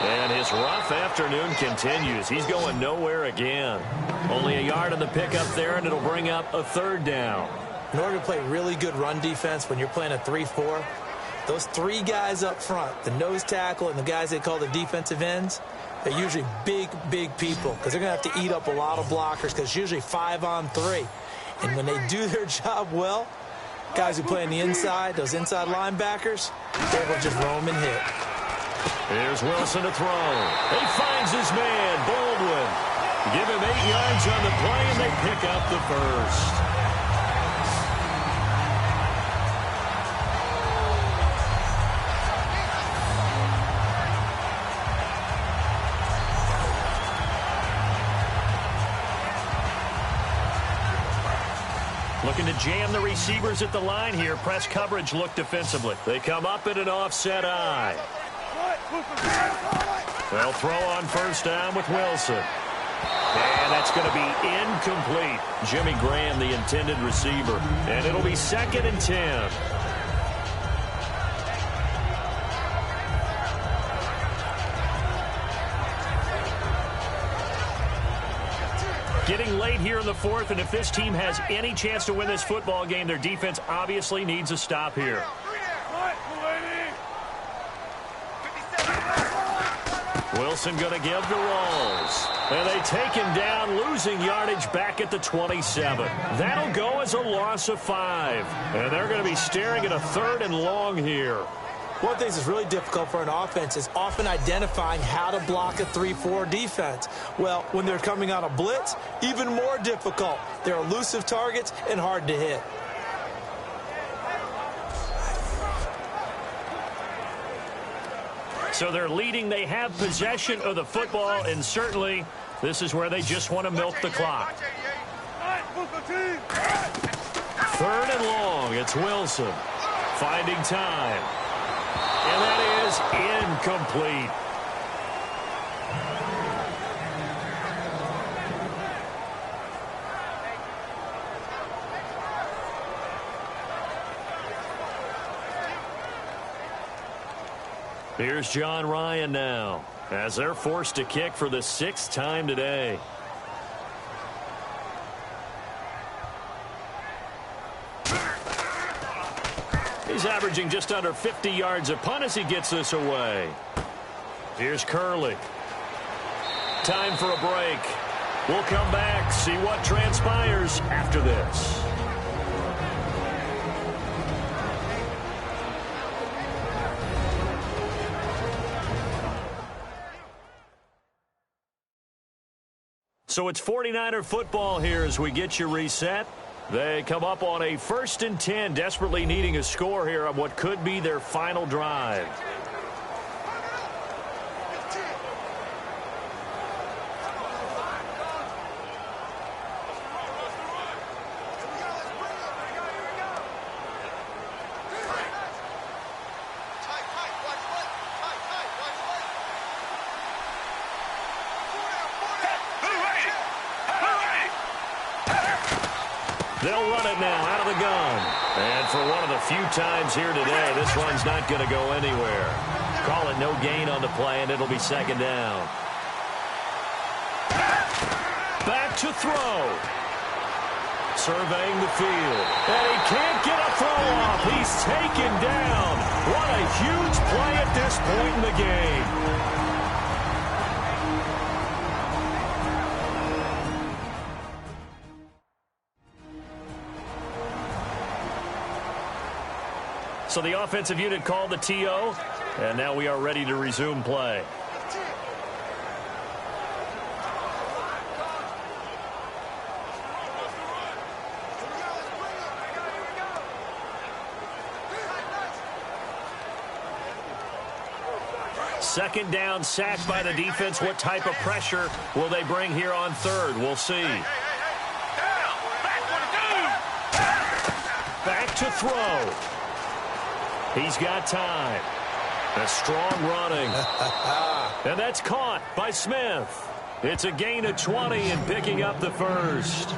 And his rough afternoon continues. He's going nowhere again. Only a yard on the pickup there, and it'll bring up a 3rd down. In order to play really good run defense when you're playing a 3-4, those 3 guys up front, the nose tackle and the guys they call the defensive ends, they're usually big, big people because they're going to have to eat up a lot of blockers because it's usually 5-on-3. And when they do their job well, guys who play on the inside, those inside linebackers, they will just roam and hit. Here's Wilson to throw. He finds his man, Baldwin. Give him 8 yards on the play, and they pick up the 1st. Looking to jam the receivers at the line here. Press coverage look defensively. They come up at an offset eye. They'll throw on 1st down with Wilson. And that's going to be incomplete. Jimmy Graham, the intended receiver. And it'll be 2nd and 10. Getting late here in the 4th, and if this team has any chance to win this football game, their defense obviously needs a stop here. Wilson going to give to Rawls. And they take him down, losing yardage back at the 27. That'll go as a loss of 5. And they're going to be staring at a 3rd and long here. One of the things that's really difficult for an offense is often identifying how to block a 3-4 defense. Well, when they're coming on a blitz, even more difficult. They're elusive targets and hard to hit. So they're leading. They have possession of the football, and certainly this is where they just want to milk the clock. 3rd and long. It's Wilson finding time. And that is incomplete. Here's John Ryan now, as they're forced to kick for the 6th time today. He's averaging just under 50 yards a punt as he gets this away. Here's Curley. Time for a break. We'll come back, see what transpires after this. So it's 49er football here as we get you reset. They come up on a 1st and 10, desperately needing a score here on what could be their final drive. They'll run it now out of the gun. And for one of the few times here today, this run's not going to go anywhere. Call it no gain on the play, and it'll be 2nd down. Back to throw. Surveying the field. And he can't get a throw off. He's taken down. What a huge play at this point in the game. So the offensive unit called the TO, and now we are ready to resume play. Second down, sacked by the defense. What type of pressure will they bring here on 3rd? We'll see. Back to throw. He's got time. A strong running. And that's caught by Smith. It's a gain of 20 and picking up the 1st.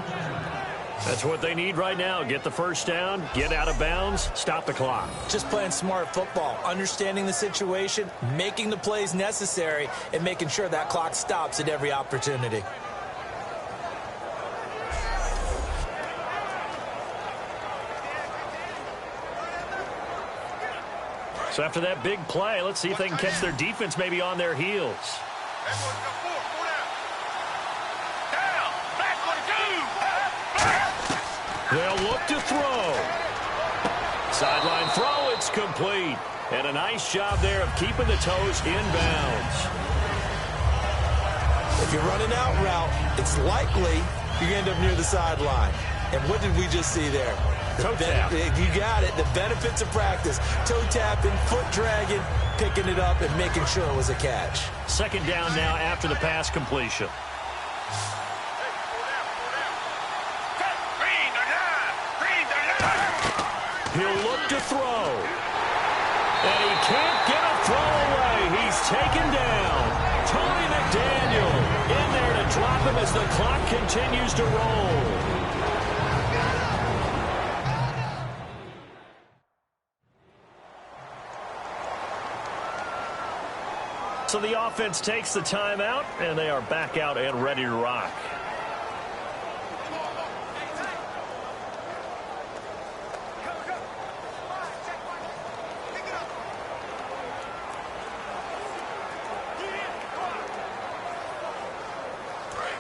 That's what they need right now. Get the first down, get out of bounds, stop the clock. Just playing smart football, understanding the situation, making the plays necessary, and making sure that clock stops at every opportunity. So after that big play, let's see if they can catch their defense maybe on their heels. They'll look to throw. Sideline throw, it's complete. And a nice job there of keeping the toes in bounds. If you're running out route, it's likely you end up near the sideline. And what did we just see there? Toe tap. You got it. The benefits of practice. Toe tapping, foot dragging, picking it up, and making sure it was a catch. Second down now after the pass completion. He'll look to throw. And he can't get a throw away. He's taken down. Tony McDaniel in there to drop him as the clock continues to roll. So the offense takes the timeout, and they are back out and ready to rock.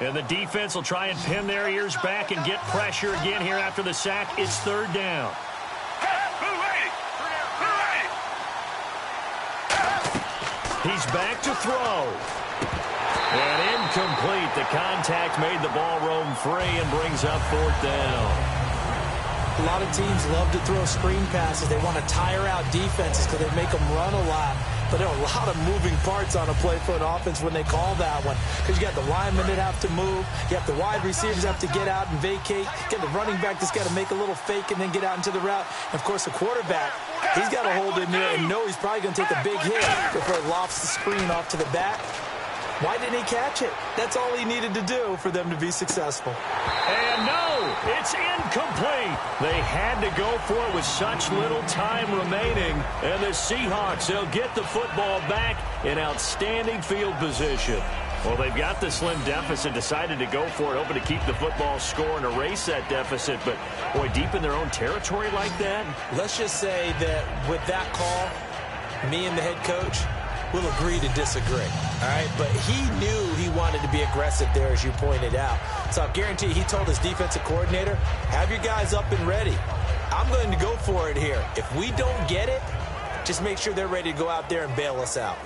And the defense will try and pin their ears back and get pressure again here after the sack. It's third down. He's back to throw. And incomplete. The contact made the ball roam free and brings up fourth down. A lot of teams love to throw screen passes. They want to tire out defenses because they make them run a lot. But there are a lot of moving parts on a play for an offense when they call that one. Because you got the linemen that have to move. You have the wide receivers have to get out and vacate. You got the running back that's got to make a little fake and then get out into the route. And, of course, the quarterback, he's got to hold in there and know he's probably going to take a big hit before he lofts the screen off to the back. Why didn't he catch it? That's all he needed to do for them to be successful. And no, it's incomplete. They had to go for it with such little time remaining. And the Seahawks, they'll get the football back in outstanding field position. Well, they've got the slim deficit, decided to go for it, hoping to keep the football score and erase that deficit. But, boy, deep in their own territory like that. Let's just say that with that call, me and the head coach will agree to disagree, all right? But he knew he wanted to be aggressive there, as you pointed out. So I guarantee he told his defensive coordinator, have your guys up and ready. I'm going to go for it here. If we don't get it, just make sure they're ready to go out there and bail us out.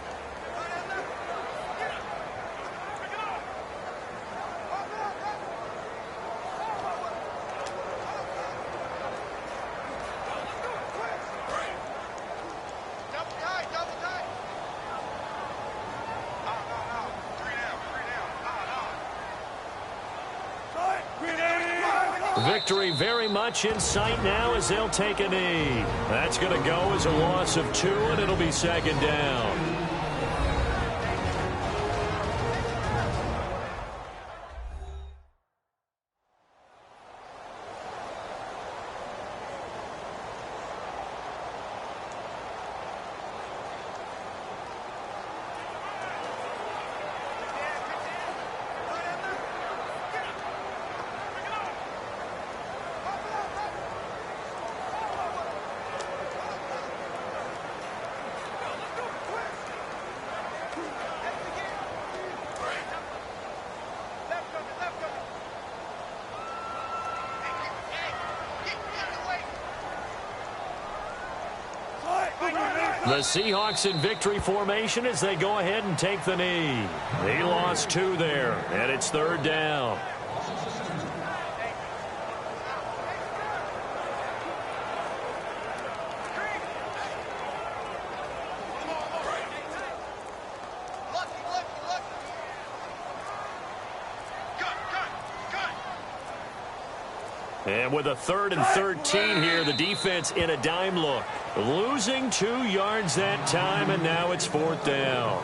Victory very much in sight now as they'll take a knee. That's going to go as a loss of 2, and it'll be second down. The Seahawks in victory formation as they go ahead and take the knee. They lost 2 there, and it's third down. And with a 3rd and 13 here, the defense in a dime look. Losing 2 yards that time, and now it's fourth down.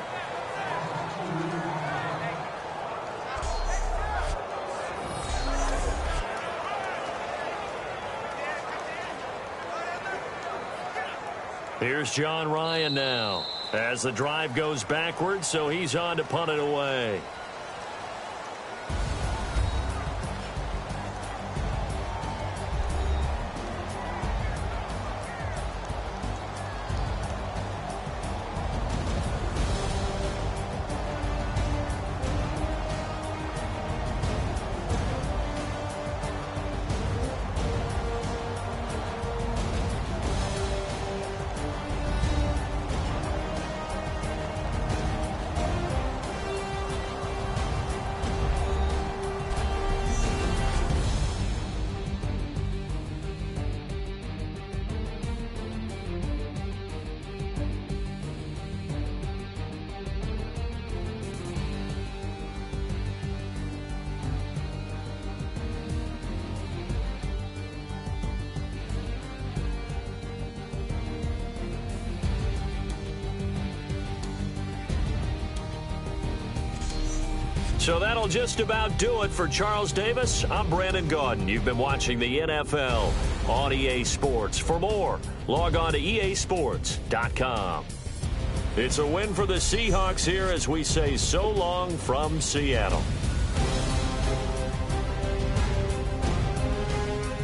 Here's John Ryan now as the drive goes backwards, so he's on to punt it away. So that'll just about do it for Charles Davis. I'm Brandon Gaudin. You've been watching the NFL on EA Sports. For more, log on to easports.com. It's a win for the Seahawks here as we say so long from Seattle.